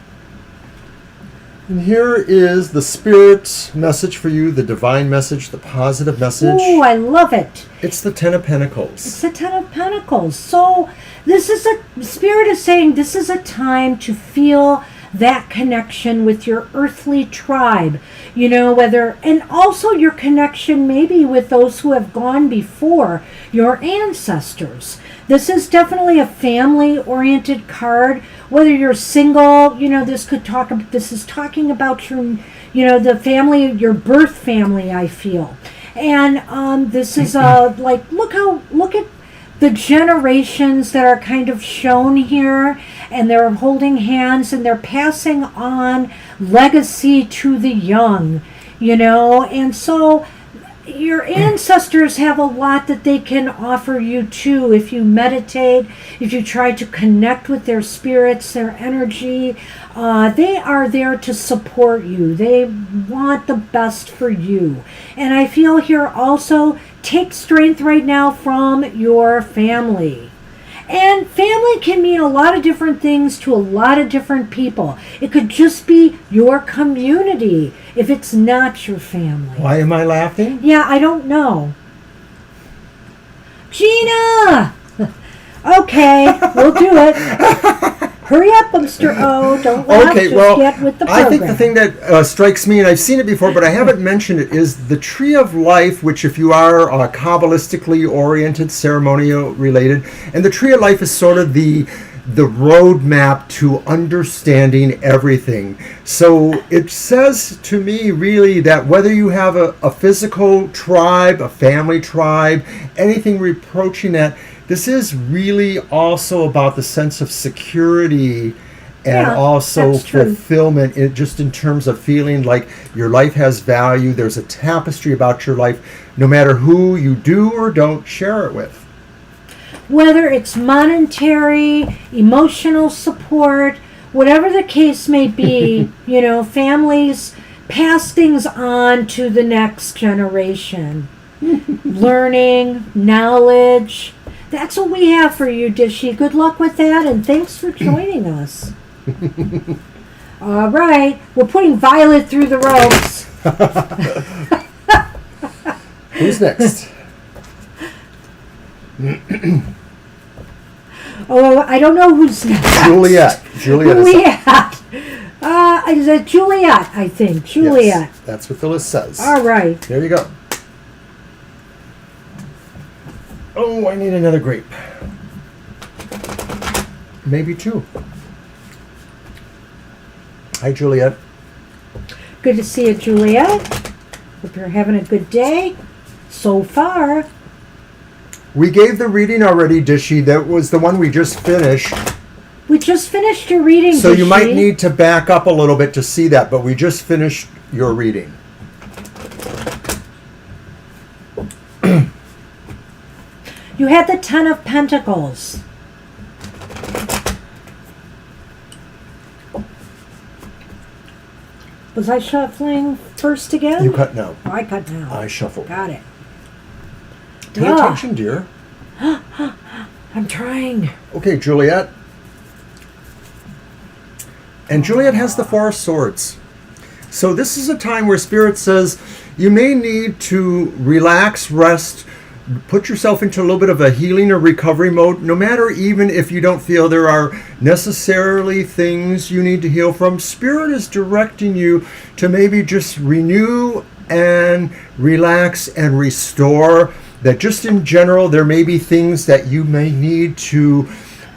And here is the Spirit message for you, the divine message, the positive message. Ooh, I love it. It's the Ten of Pentacles. It's the Ten of Pentacles. So Spirit is saying this is a time to feel that connection with your earthly tribe, and also your connection maybe with those who have gone before, your ancestors. This is definitely a family-oriented card. Whether you're single, this is talking about your, the family, your birth family, I feel. And this is look at the generations that are kind of shown here, and they're holding hands and they're passing on legacy to the young, and so your ancestors have a lot that they can offer you too if you meditate, if you try to connect with their spirits, their energy. They are there to support you. They want the best for you. And I feel here also, take strength right now from your family. And family can mean a lot of different things to a lot of different people. It could just be your community if it's not your family. Why am I laughing? Yeah, I don't know. Gina! Okay, we'll do it. Hurry up, Mr. O. Don't laugh, Okay, just well, get with the program. I think the thing that strikes me, and I've seen it before, but I haven't mentioned it, is the Tree of Life, which if you are Kabbalistically oriented, ceremonial related, and the Tree of Life is sort of the roadmap to understanding everything. So it says to me really that whether you have a physical tribe, a family tribe, anything approaching that, this is really also about the sense of security and also fulfillment, just in terms of feeling like your life has value. There's a tapestry about your life, no matter who you do or don't share it with. Whether it's monetary, emotional support, whatever the case may be, families pass things on to the next generation. Learning, knowledge. That's what we have for you, Dishy. Good luck with that, and thanks for joining us. All right, we're putting Violet through the ropes. Who's next? Oh, I don't know who's next. Juliet. Is it Juliet, I think. Juliet. Yes, that's what the list says. All right. There you go. Oh, I need another grape. maybe 2. Hi, Juliet. Good to see you, Juliet. Hope you're having a good day so far. We gave the reading already, Dishy. That was the one we just finished. We just finished your reading, So you Dishy. might need to back up a little bit to see that, but we just finished your reading. You had the 10 of Pentacles. Was I shuffling first again? You cut now. Oh, I cut now. I shuffle. Got it. Pay attention, dear. I'm trying. Okay, Juliet. And Juliet has the 4 of Swords. So this is a time where Spirit says you may need to relax, rest, put yourself into a little bit of a healing or recovery mode, no matter even if you don't feel there are necessarily things you need to heal from. Spirit is directing you to maybe just renew and relax and restore. That just in general, there may be things that you may need to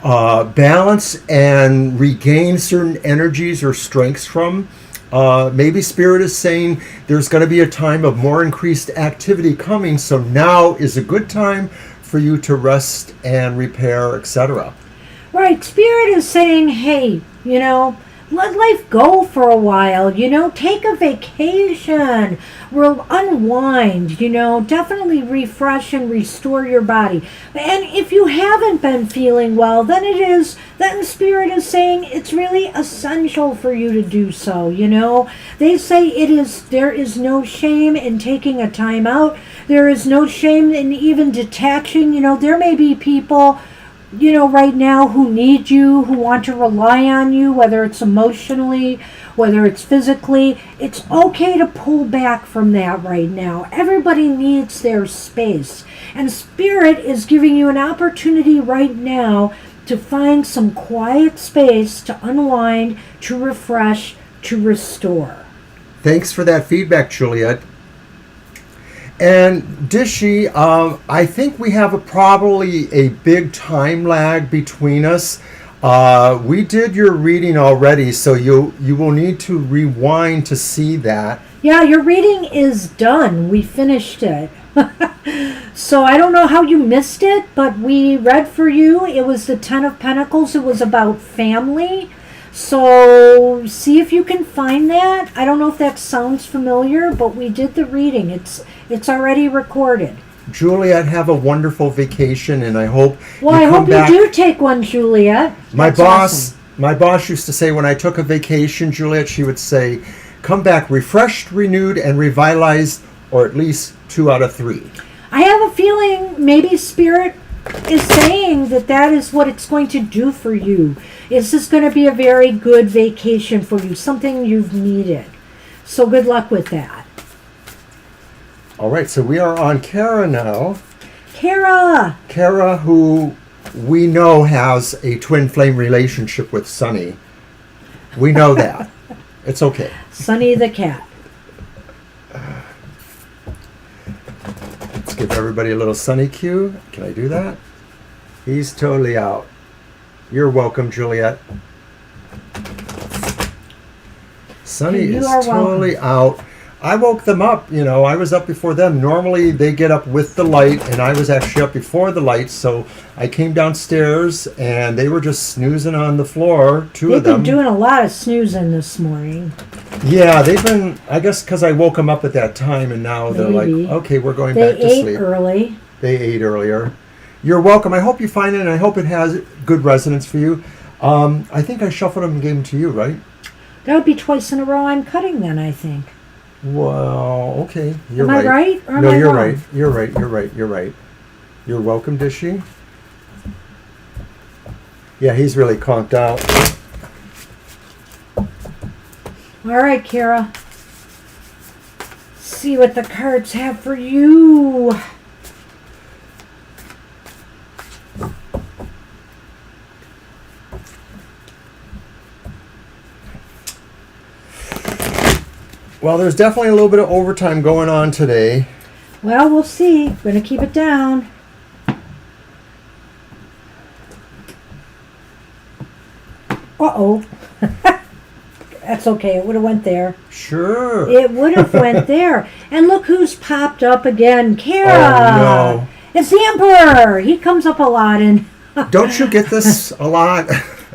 balance and regain certain energies or strengths from. Maybe Spirit is saying there's going to be a time of more increased activity coming, so now is a good time for you to rest and repair, etc. Right. Spirit is saying, hey, let life go for a while, take a vacation, unwind, definitely refresh and restore your body. And if you haven't been feeling well, then Spirit is saying it's really essential for you to do so, They say there is no shame in taking a time out. There is no shame in even detaching, there may be people right now who need you, who want to rely on you, whether it's emotionally, whether it's physically. It's okay to pull back from that right now. Everybody needs their space. And Spirit is giving you an opportunity right now to find some quiet space to unwind, to refresh, to restore. Thanks for that feedback, Juliet. And Dishy, I think we have probably a big time lag between us. We did your reading already, so you will need to rewind to see that. Yeah, your reading is done. We finished it. So I don't know how you missed it, but we read for you. It was the 10 of Pentacles. It was about family. So see if you can find that. I don't know if that sounds familiar, but we did the reading. It's already recorded. Juliet, have a wonderful vacation, and I hope I hope back. You do take one, Juliet. My That's boss used to say when I took a vacation, Juliet, she would say, come back refreshed, renewed, and revitalized, or at least 2 out of 3. I have a feeling maybe Spirit is saying that is what it's going to do for you. This is going to be a very good vacation for you, something you've needed. So good luck with that. All right, so we are on Kara now. Kara, who we know has a twin flame relationship with Sunny. We know that. It's okay. Sunny the cat. Let's give everybody a little Sunny cue. Can I do that? He's totally out. You're welcome, Juliet. Sunny is totally out. I woke them up, I was up before them. Normally they get up with the light, and I was actually up before the light, so I came downstairs and they were just snoozing on the floor, two of them. They've been doing a lot of snoozing this morning. Yeah, they've been, I guess because I woke them up at that time, and now they're like, okay, we're going back to sleep. They ate early. They ate earlier. You're welcome. I hope you find it, and I hope it has good resonance for you. I think I shuffled them and gave them to you, right? That would be twice in a row I'm cutting then, I think. Well, okay. You're right. Am I right? Or am no, I you're wrong? right. You're right. You're right. You're right. You're welcome, Dishy. Yeah, he's really conked out. All right, Kara. See what the cards have for you. Well, there's definitely a little bit of overtime going on today. Well, we'll see. Going to keep it down. Uh-oh. That's okay. It would have went there. Sure. It would have went there. And look who's popped up again. Kara. Oh, no. It's the Emperor. He comes up a lot. And Don't you get this a lot?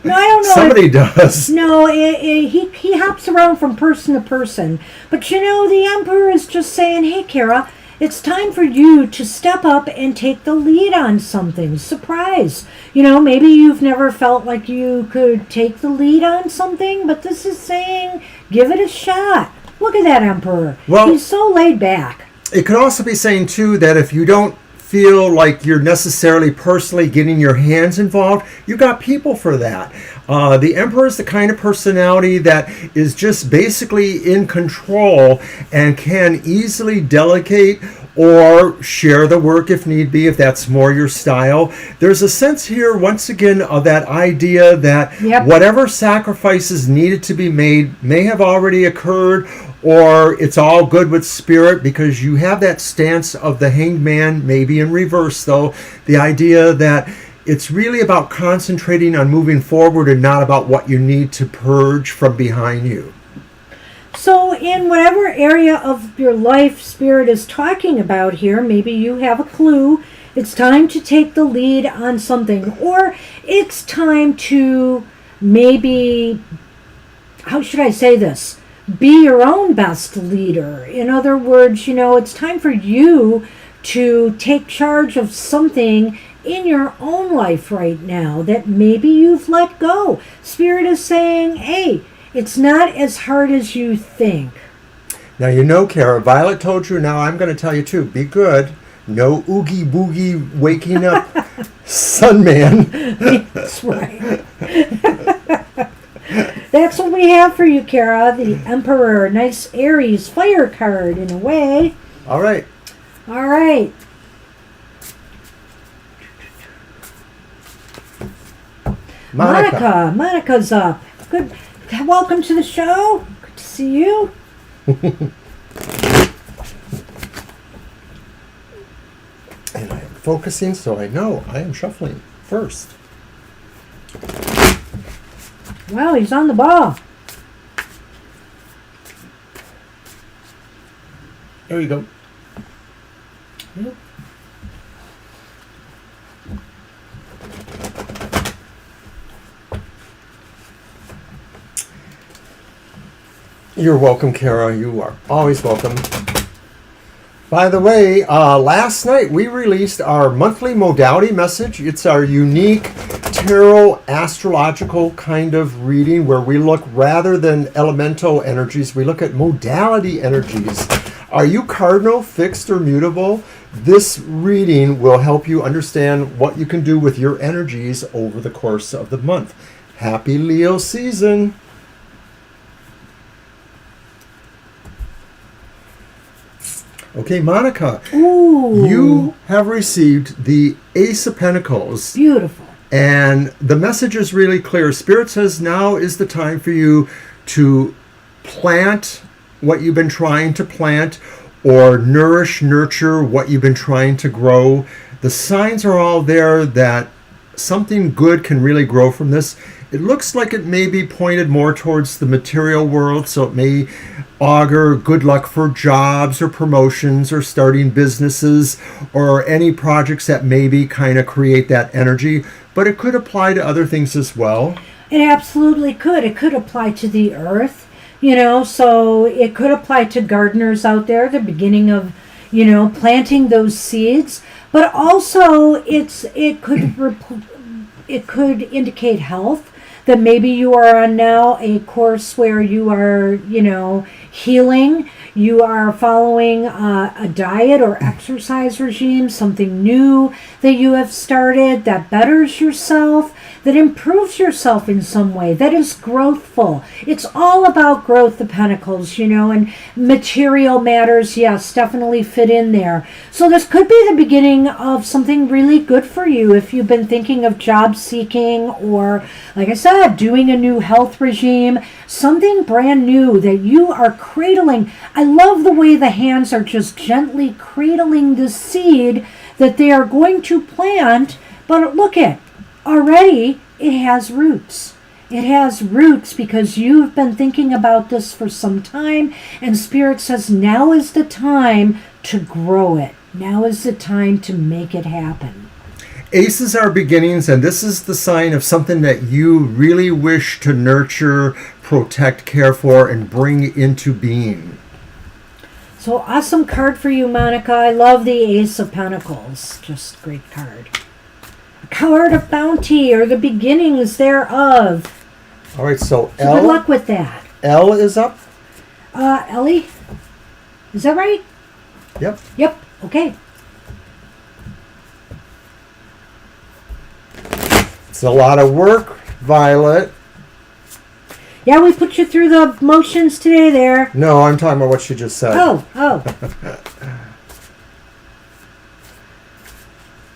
no, I don't know. Somebody does. No, he hops around from person to person. But you know, the Emperor is just saying, hey, Kara, it's time for you to step up and take the lead on something. Surprise. You know, maybe you've never felt like you could take the lead on something, but this is saying, give it a shot. Look at that Emperor. Well, he's so laid back. It could also be saying, too, that if you don't feel like you're necessarily personally getting your hands involved, you got people for that. The Emperor is the kind of personality that is just basically in control and can easily delegate or share the work if need be, if that's more your style. There's a sense here, once again, of that idea that whatever sacrifices needed to be made may have already occurred, or it's all good with spirit, because you have that stance of the Hanged Man, maybe in reverse though, the idea that it's really about concentrating on moving forward and not about what you need to purge from behind you. So in whatever area of your life Spirit is talking about here, maybe you have a clue. It's time to take the lead on something, or it's time to maybe, how should I say this? Be your own best leader. In other words, you know, it's time for you to take charge of something in your own life right now that maybe you've let go. Spirit is saying, hey, it's not as hard as you think. Now, you know, Kara, Violet told you, now I'm going to tell you too, be good. No oogie boogie waking up sun man. That's right. That's what we have for you, Kara. The Emperor. Nice Aries fire card in a way. All right. All right. Monica. Monica's up. Good. Welcome to the show. Good to see you. And I am focusing, so I know I am shuffling first. Wow, he's on the ball. There you go. Yep. You're welcome, Kara. You are always welcome. By the way, last night we released our monthly modality message. It's our unique tarot astrological kind of reading where we look, rather than elemental energies, we look at modality energies. Are you cardinal, fixed, or mutable? This reading will help you understand what you can do with your energies over the course of the month. Happy Leo season! Okay, Monica, Ooh. you have received the Ace of Pentacles. Beautiful. And the message is really clear. Spirit says now is the time for you to plant what you've been trying to plant, or nourish, nurture what you've been trying to grow. The signs are all there that something good can really grow from this. It looks like it may be pointed more towards the material world, so it may augur good luck for jobs or promotions or starting businesses or any projects that maybe kind of create that energy. But it could apply to other things as well. It absolutely could. It could apply to the earth, you know, so it could apply to gardeners out there, the beginning of, you know, planting those seeds. But also it could indicate health, that maybe you are on now a course where you are, you know, healing. You are following a diet or exercise regime, something new that you have started that betters yourself, that improves yourself in some way, that is growthful. It's all about growth, the Pentacles, you know, and material matters, yes, definitely fit in there. So this could be the beginning of something really good for you if you've been thinking of job seeking or, like I said, doing a new health regime, something brand new that you are cradling. I love the way the hands are just gently cradling the seed that they are going to plant, but look at, already it has roots. It has roots because you've been thinking about this for some time, and Spirit says now is the time to grow it. Now is the time to make it happen. Aces are beginnings, and this is the sign of something that you really wish to nurture, protect, care for, and bring into being. So awesome card for you, Monica. I love the Ace of Pentacles. Just great card. A card of bounty, or the beginnings thereof. All right, so So good luck with that. L is up. Ellie? Is that right? Yep. Yep. Okay. It's a lot of work, Violet. Yeah, we put you through the motions today there. No, I'm talking about what she just said. Oh.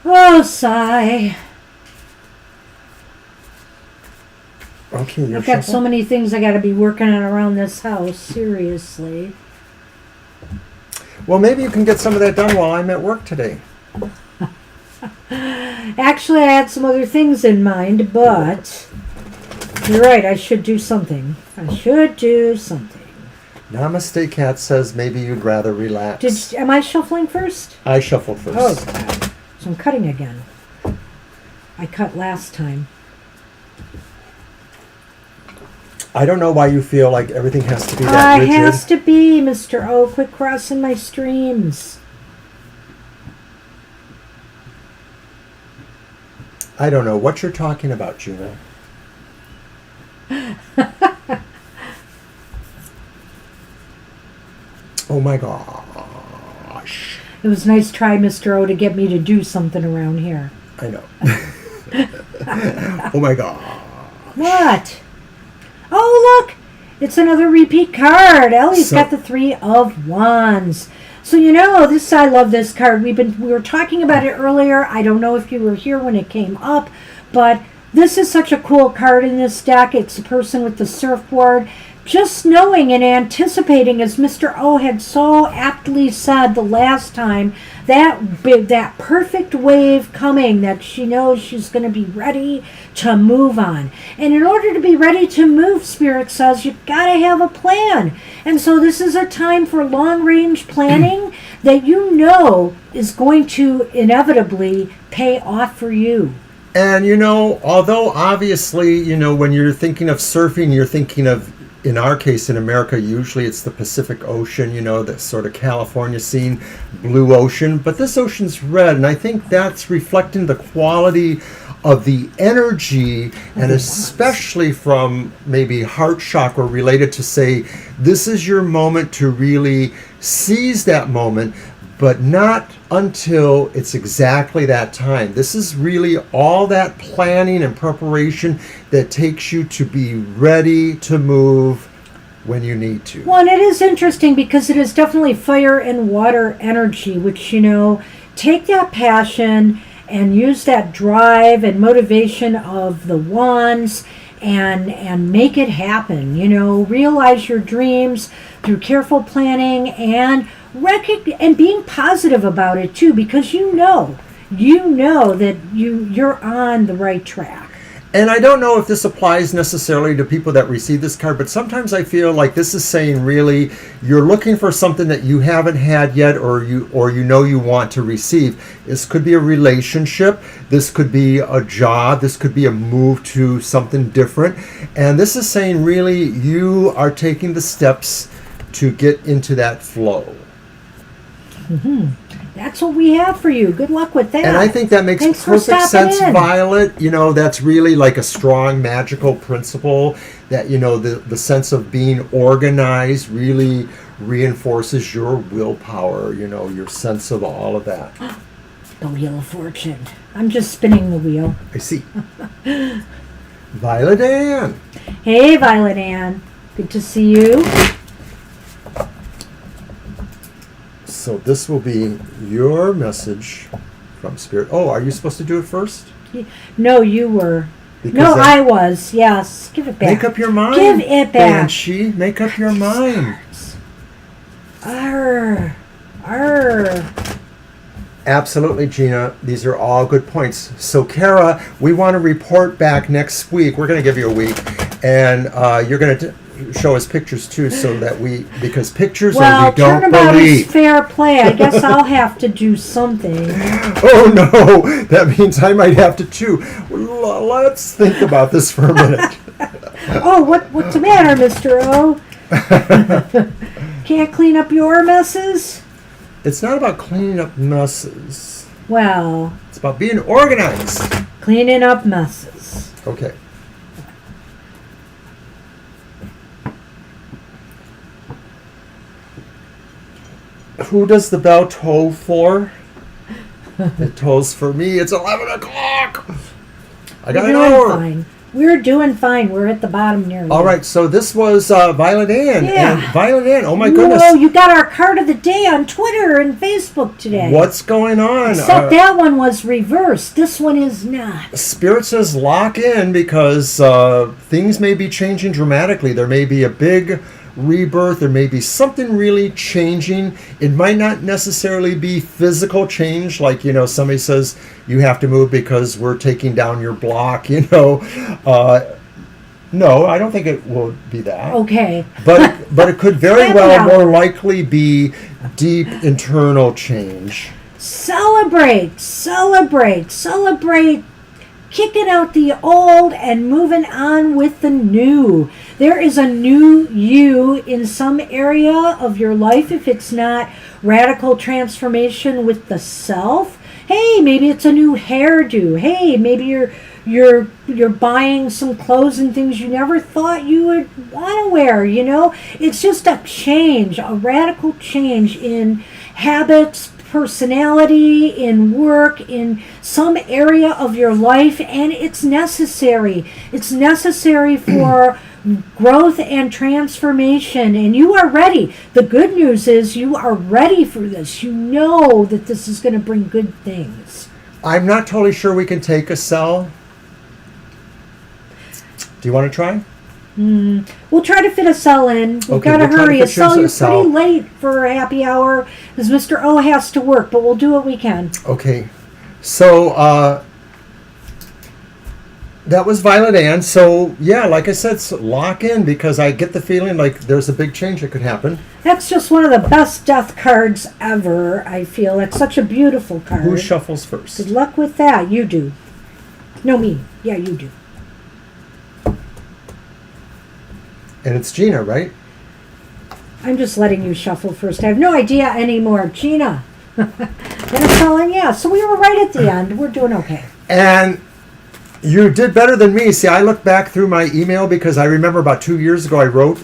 Oh, sigh. Okay, I've got so many things I got to be working on around this house. Seriously. Well, maybe you can get some of that done while I'm at work today. Actually, I had some other things in mind, but you're right. I should do something. Namaste Cat says maybe you'd rather relax. Am I shuffling first? I shuffled first. Oh, God. So I'm cutting again. I cut last time. I don't know why you feel like everything has to be that rigid. It has to be, Mr. O. Quit crossing my streams. I don't know what you're talking about, Gina. Oh my gosh. It was nice try, Mr. O, to get me to do something around here. I know. Oh my god. What? Oh, look! It's another repeat card. Ellie's got the 3 of Wands. So, I love this card. We were talking about it earlier. I don't know if you were here when it came up, but this is such a cool card in this deck. It's the person with the surfboard. Just knowing and anticipating, as Mr. O had so aptly said the last time, that perfect wave coming, that she knows she's going to be ready to move on. And in order to be ready to move, Spirit says, you've got to have a plan. And so this is a time for long-range planning that is going to inevitably pay off for you. And, although obviously, when you're thinking of surfing, you're thinking of, in our case, in America, usually it's the Pacific Ocean, the sort of California scene, blue ocean. But this ocean's red, and I think that's reflecting the quality of the energy, and especially from maybe heart chakra related to say, this is your moment to really seize that moment, but not until it's exactly that time. This is really all that planning and preparation that takes you to be ready to move when you need to. Well, and it is interesting because it is definitely fire and water energy, which, take that passion and use that drive and motivation of the wands and make it happen. Realize your dreams through careful planning and being positive about it too, because you know that you're on the right track. And I don't know if this applies necessarily to people that receive this card, but sometimes I feel like this is saying really you're looking for something that you haven't had yet, or you want to receive. This could be a relationship, this could be a job, this could be a move to something different. And this is saying really you are taking the steps to get into that flow. Mm-hmm. That's what we have for you. Good luck with that. And I think that makes perfect sense, Violet. That's really like a strong magical principle that, the sense of being organized really reinforces your willpower, your sense of all of that. The Wheel of Fortune. I'm just spinning the wheel. I see. Violet Ann. Hey, Violet Ann. Good to see you. So this will be your message from Spirit. Oh, are you supposed to do it first? No, you were. Because I was. Yes. Give it back. Make up your mind. Give it back. Banshee, make up your mind. Arr. Absolutely, Gina. These are all good points. So, Kara, we want to report back next week. We're going to give you a week. And you're going to show us pictures too, so that because pictures are Well, we don't turnabout believe. is fair play. I guess I'll have to do something. Oh no, that means I might have to too. Let's think about this for a minute. Oh, what's the matter, Mr. O? Can't clean up your messes? It's not about cleaning up messes. Well, It's about being organized. cleaning up messes. Okay. Who does the bell toll for? It tolls for me. It's 11 o'clock. I got an hour. Fine. We're doing fine. We're at the bottom nearly. All right, so this was Violet Ann. Yeah. And Violet Ann, oh my goodness. Whoa, you got our card of the day on Twitter and Facebook today. What's going on? Except that one was reversed. This one is not. Spirit says lock in because things may be changing dramatically. There may be a big rebirth. There may be something really changing. It might not necessarily be physical change, like, somebody says you have to move because we're taking down your block, No, I don't think it will be that. Okay. But it could very Find well out. more likely be deep internal change. Celebrate. Kicking out the old and moving on with the new. There is a new you in some area of your life if it's not radical transformation with the self. Hey, maybe it's a new hairdo. Hey, maybe you're buying some clothes and things you never thought you would want to wear, It's just a change, a radical change in habits, personality, in work, in some area of your life, and it's necessary. It's necessary for growth and transformation, and you are ready. The good news is you are ready for this. You know that this is going to bring good things. I'm not totally sure we can take a cell. Do you want to try? We'll try to fit a cell in. We've Okay, got to we'll try to hurry. fit A cell, yours a you're cell. pretty late for a happy hour because Mr. O has to work, but we'll do what we can. Okay. So, that was Violet Ann. So, yeah, like I said, lock in because I get the feeling like there's a big change that could happen. That's just one of the best death cards ever, I feel. It's such a beautiful card. Who shuffles first? Good luck with that. You do. No, me. Yeah, you do. And it's Gina, right? I'm just letting you shuffle first. I have no idea anymore. Gina. Then it's calling, yeah. So we were right at the end. We're doing okay. And you did better than me. See, I looked back through my email because I remember about 2 years ago I wrote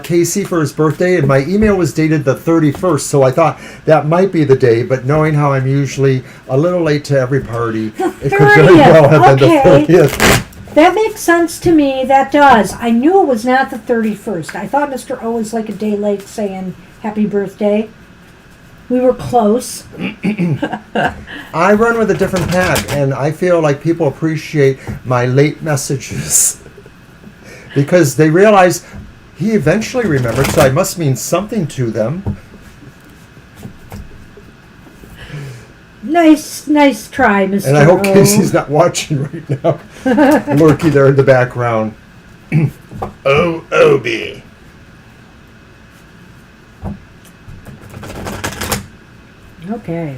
Casey for his birthday, and my email was dated the 31st, so I thought that might be the day, but knowing how I'm usually a little late to every party, it could very well have been the 30th. That makes sense to me. That does. I knew it was not the 31st. I thought Mr. O was like a day late saying happy birthday. We were close. I run with a different pack, and I feel like people appreciate my late messages because they realize he eventually remembered, so I must mean something to them. Nice try, Mr. And I hope O. Casey's not watching right now. Lurky there in the background. Oh, Obi. Okay.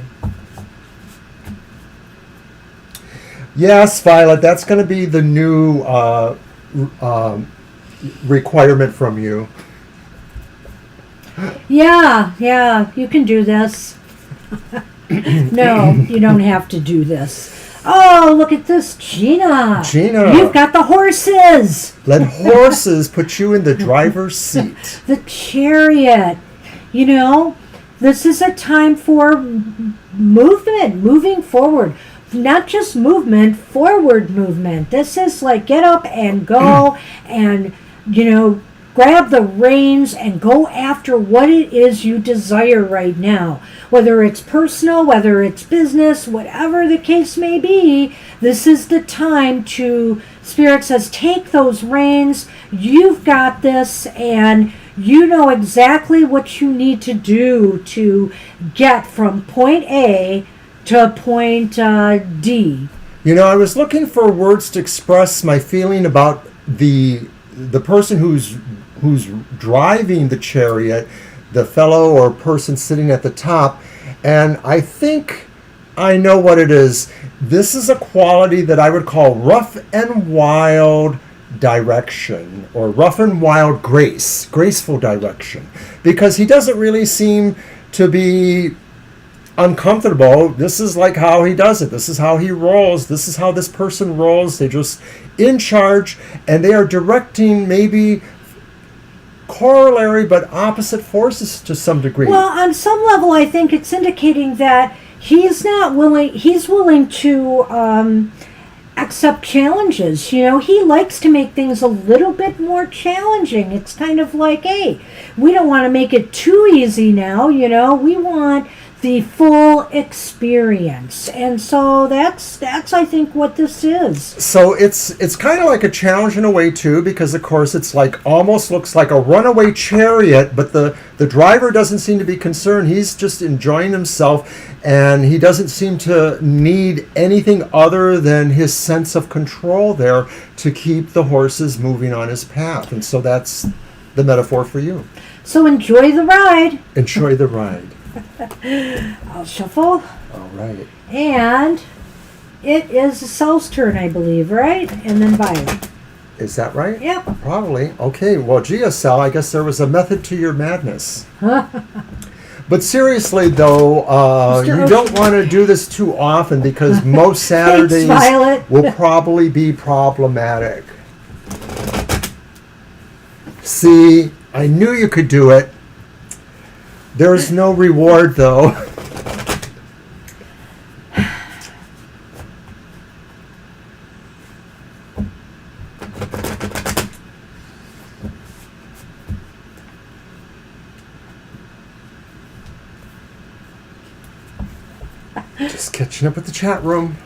Yes, Violet, that's going to be the new requirement from you. Yeah, you can do this. No, you don't have to do this. Oh, look at this, Gina. Gina. You've got the horses. Let horses put you in the driver's seat. The chariot. This is a time for movement, moving forward. Not just movement, forward movement. This is like get up and go and, grab the reins and go after what it is you desire right now. Whether it's personal, whether it's business, whatever the case may be, this is the time to, Spirit says, take those reins. You've got this, and you know exactly what you need to do to get from point A to point D. I was looking for words to express my feeling about the the person who's driving the chariot, the fellow or person sitting at the top, and I think I know what it is. This is a quality that I would call rough and wild direction, or rough and wild grace, graceful direction, because he doesn't really seem to be uncomfortable. This is like how he does it. This is how he rolls. This is how this person rolls. They're just in charge, and they are directing maybe corollary but opposite forces to some degree. Well, on some level, I think it's indicating that he's willing to accept challenges. You know, he likes to make things a little bit more challenging. It's kind of like, hey, we don't want to make it too easy now, you know, we want the full experience. And so that's I think what this is. So it's kind of like a challenge in a way too, because of course it's like almost looks like a runaway chariot, but the driver doesn't seem to be concerned. He's just enjoying himself, and he doesn't seem to need anything other than his sense of control there to keep the horses moving on his path. And so that's the metaphor for you. So enjoy the ride. Enjoy the ride. I'll shuffle. All right. And it is Sal's turn, I believe, right? And then Violet. Is that right? Yep. Probably. Okay. Well, gee, Sal, I guess there was a method to your madness. But seriously, though, you don't want to do this too often, because most Saturdays will probably be problematic. See, I knew you could do it. There's no reward, though. Just catching up with the chat room.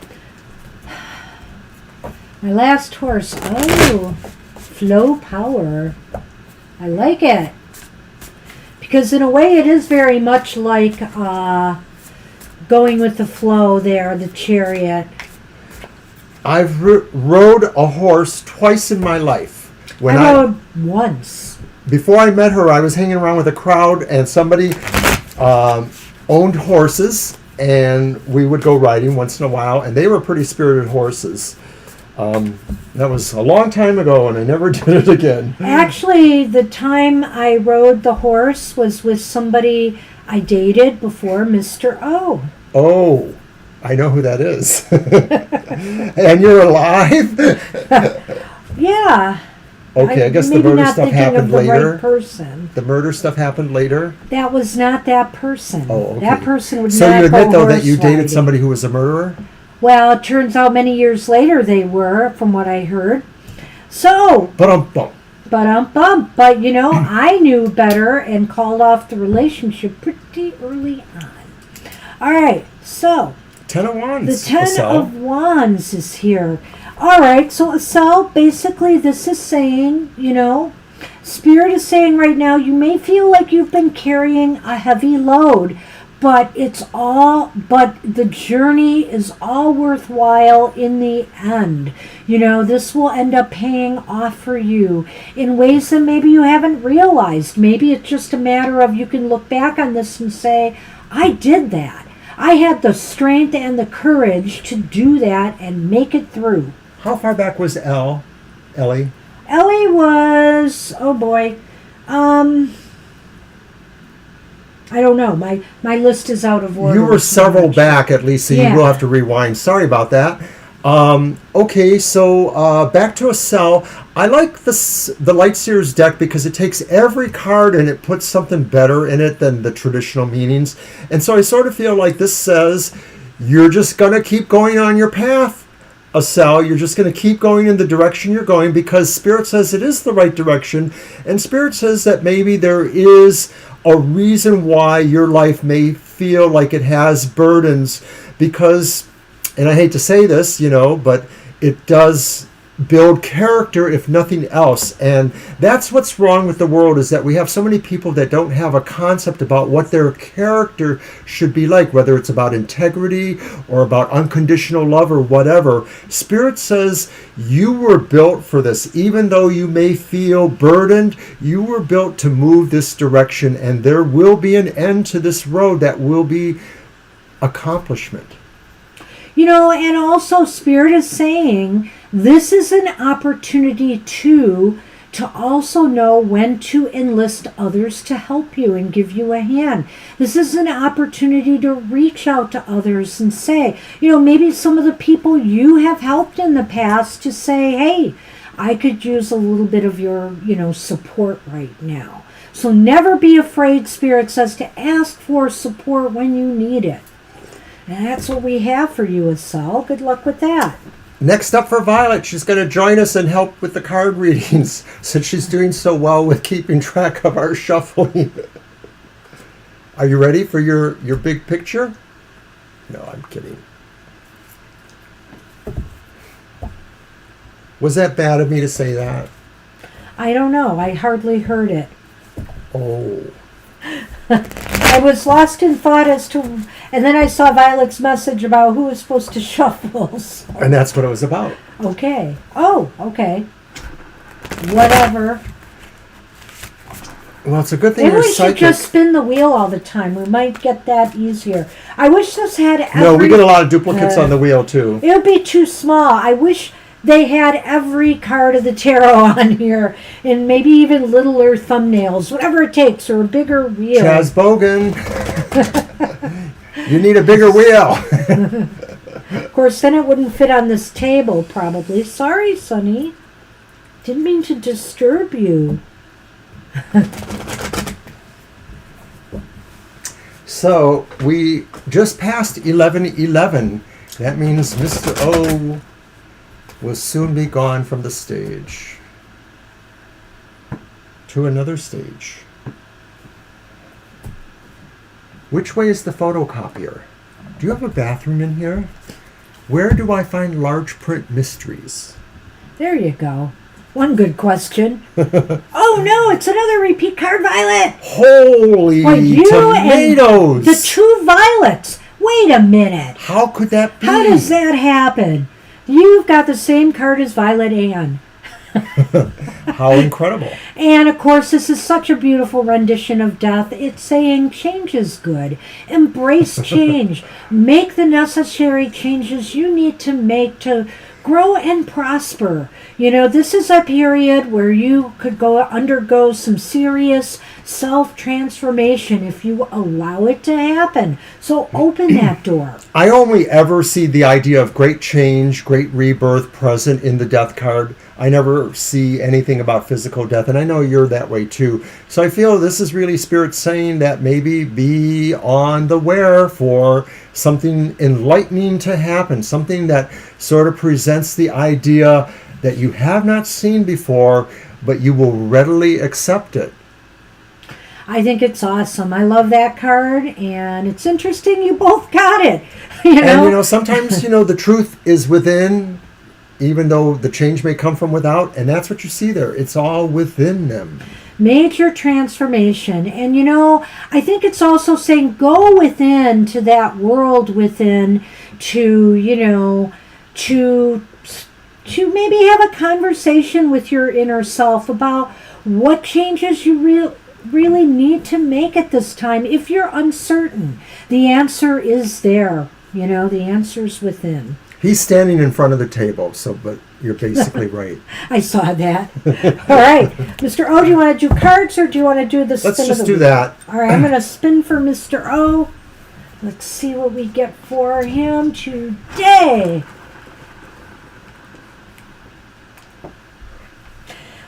My last horse. Oh, flow power. I like it. Because in a way it is very much like going with the flow there, the chariot. I've rode a horse twice in my life. When I rode once. Before I met her, I was hanging around with a crowd, and somebody owned horses, and we would go riding once in a while, and they were pretty spirited horses. That was a long time ago, and I never did it again. Actually, the time I rode the horse was with somebody I dated before Mr. O. Oh, I know who that is. And you're alive? Yeah. Okay, I guess the murder stuff happened later. Right person. The murder stuff happened later? That was not that person. Oh, okay. That person would so not you admit, go though, that you dated riding. somebody who was a murderer? Well, it turns out many years later they were, from what I heard. So, but you know, I knew better and called off the relationship pretty early on. All right, so Ten of Wands. The Ten of Wands is here. All right, so Asel, basically this is saying, you know, Spirit is saying right now, you may feel like you've been carrying a heavy load, but the journey is all worthwhile in the end. You know, this will end up paying off for you in ways that maybe you haven't realized. Maybe it's just a matter of you can look back on this and say, I did that. I had the strength and the courage to do that and make it through. How far back was Ellie? Ellie was, oh boy, I don't know. My list is out of order. You were several back at least, so you will have to rewind. Sorry about that. Okay, so back to Asel. I like the Light Seers deck because it takes every card and it puts something better in it than the traditional meanings. And so I sort of feel like this says you're just going to keep going on your path, Asel. You're just going to keep going in the direction you're going because Spirit says it is the right direction. And Spirit says that maybe there is a reason why your life may feel like it has burdens because, and I hate to say this, you know, but it does build character if nothing else. And that's what's wrong with the world, is that we have so many people that don't have a concept about what their character should be like, whether it's about integrity or about unconditional love or whatever. Spirit says you were built for this. Even though you may feel burdened, you were built to move this direction, and there will be an end to this road that will be accomplishment. And also Spirit is saying this is an opportunity to also know when to enlist others to help you and give you a hand. This is an opportunity to reach out to others and say, maybe some of the people you have helped in the past, to say, hey, I could use a little bit of your, support right now. So never be afraid, Spirit says, to ask for support when you need it. And that's what we have for you, Asal. Good luck with that. Next up for Violet, she's going to join us and help with the card readings, since she's doing so well with keeping track of our shuffling. Are you ready for your big picture? No, I'm kidding. Was that bad of me to say that? I don't know. I hardly heard it. Oh. I was lost in thought and then I saw Violet's message about who was supposed to shuffle. So. And that's what it was about. Okay. Oh, okay. Whatever. Well, it's a good thing Maybe you're we psychic. should just spin the wheel all the time. We might get that easier. I wish this had every... No, we get a lot of duplicates on the wheel, too. It would be too small. I wish they had every card of the tarot on here, and maybe even littler thumbnails, whatever it takes, or a bigger wheel. Chaz Bogan. You need a bigger wheel. Of course, then it wouldn't fit on this table, probably. Sorry, Sonny. Didn't mean to disturb you. So, we just passed 11:11. That means Mr. O will soon be gone from the stage to another stage. Which way is the photocopier? Do you have a bathroom in here? Where do I find large print mysteries? There you go. One good question. Oh no, it's another repeat card, Violet. Holy tomatoes! And the two violets. Wait a minute. How could that be? How does that happen? You've got the same card as Violet Ann. How incredible. And of course, this is such a beautiful rendition of death. It's saying change is good. Embrace change. Make the necessary changes you need to make to grow and prosper. This is a period where you could undergo some serious self-transformation if you allow it to happen. So open that door. I only ever see the idea of great change, great rebirth present in the death card. I never see anything about physical death, and I know you're that way too. So I feel this is really Spirit saying that maybe be on the ware for something enlightening to happen, something that sort of presents the idea that you have not seen before, but you will readily accept it. I think it's awesome. I love that card, and it's interesting you both got it. And sometimes the truth is within, even though the change may come from without, and that's what you see there. It's all within them. Major transformation. And I think it's also saying go within to that world within to maybe have a conversation with your inner self about what changes you really need to make at this time. If you're uncertain, the answer is there. The answer's within. He's standing in front of the table, but you're basically right. I saw that. All right. Mr. O, do you want to do cards or do you want to do the spin? Let's just do that. All right, I'm going to spin for Mr. O. Let's see what we get for him today.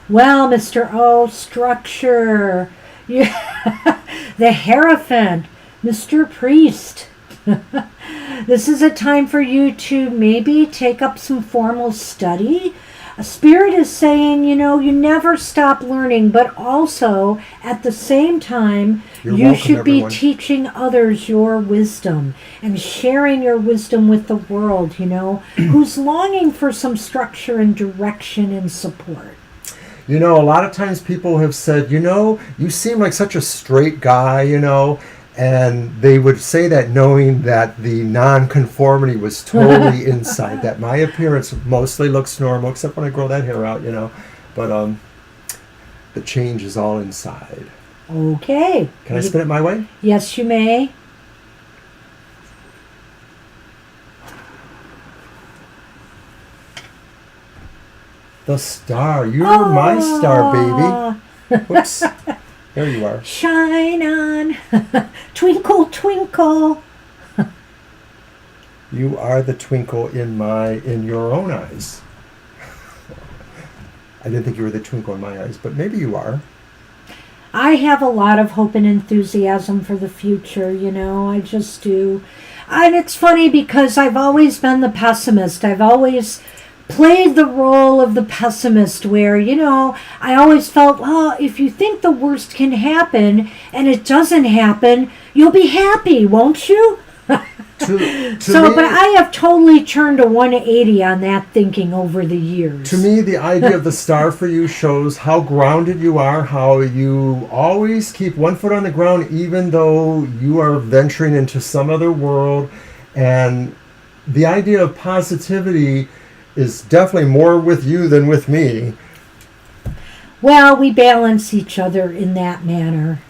Well, Mr. O, structure. The Hierophant, Mr. Priest. This is a time for you to maybe take up some formal study. A spirit is saying, you never stop learning, but also at the same time, You're you welcome, should be everyone. teaching others your wisdom and sharing your wisdom with the world, who's longing for some structure and direction and support. A lot of times people have said, you seem like such a straight guy, and they would say that knowing that the nonconformity was totally inside, that my appearance mostly looks normal, except when I grow that hair out, but the change is all inside. Okay. Can I spin it my way? Yes, you may. The star. You're my star, baby. Whoops. There you are. Shine on. Twinkle, twinkle. You are the twinkle in your own eyes. I didn't think you were the twinkle in my eyes, but maybe you are. I have a lot of hope and enthusiasm for the future, I just do. And it's funny because I've always been the pessimist. I've always played the role of the pessimist where, I always felt, well, if you think the worst can happen and it doesn't happen, you'll be happy, won't you? But I have totally turned a 180 on that thinking over the years. To me, the idea of the star for you shows how grounded you are, how you always keep one foot on the ground even though you are venturing into some other world. And the idea of positivity is definitely more with you than with me. Well, we balance each other in that manner.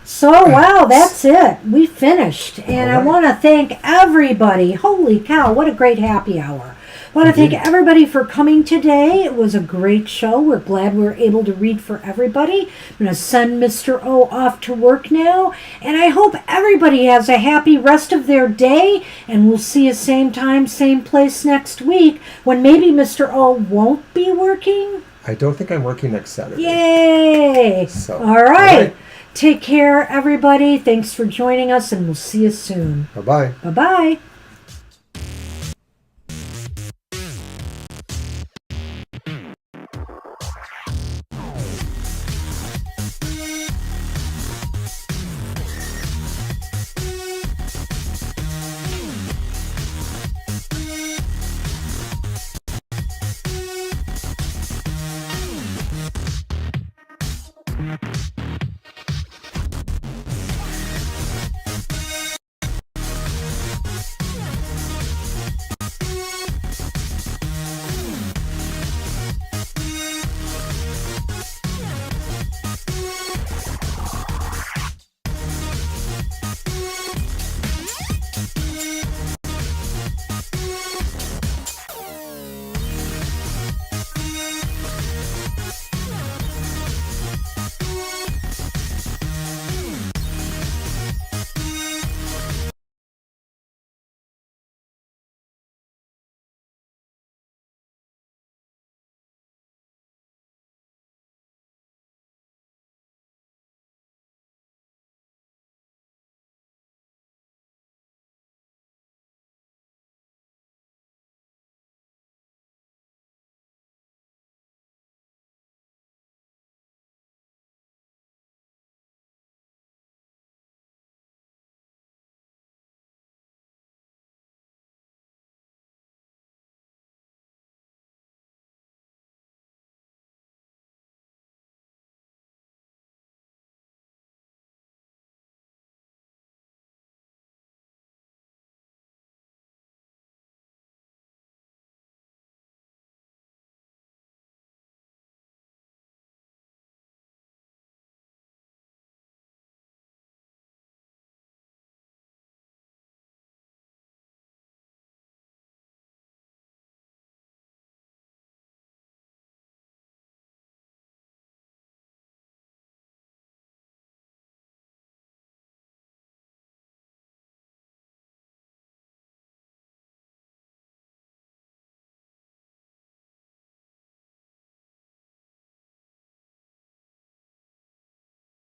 So, wow, that's it. We finished. And I want to thank everybody. Holy cow, what a great happy hour. I want to thank everybody for coming today. It was a great show. We're glad we were able to read for everybody. I'm going to send Mr. O off to work now. And I hope everybody has a happy rest of their day. And we'll see you same time, same place next week when maybe Mr. O won't be working. I don't think I'm working next Saturday. Yay! So, all right. Take care, everybody. Thanks for joining us, and we'll see you soon. Bye-bye. Bye-bye.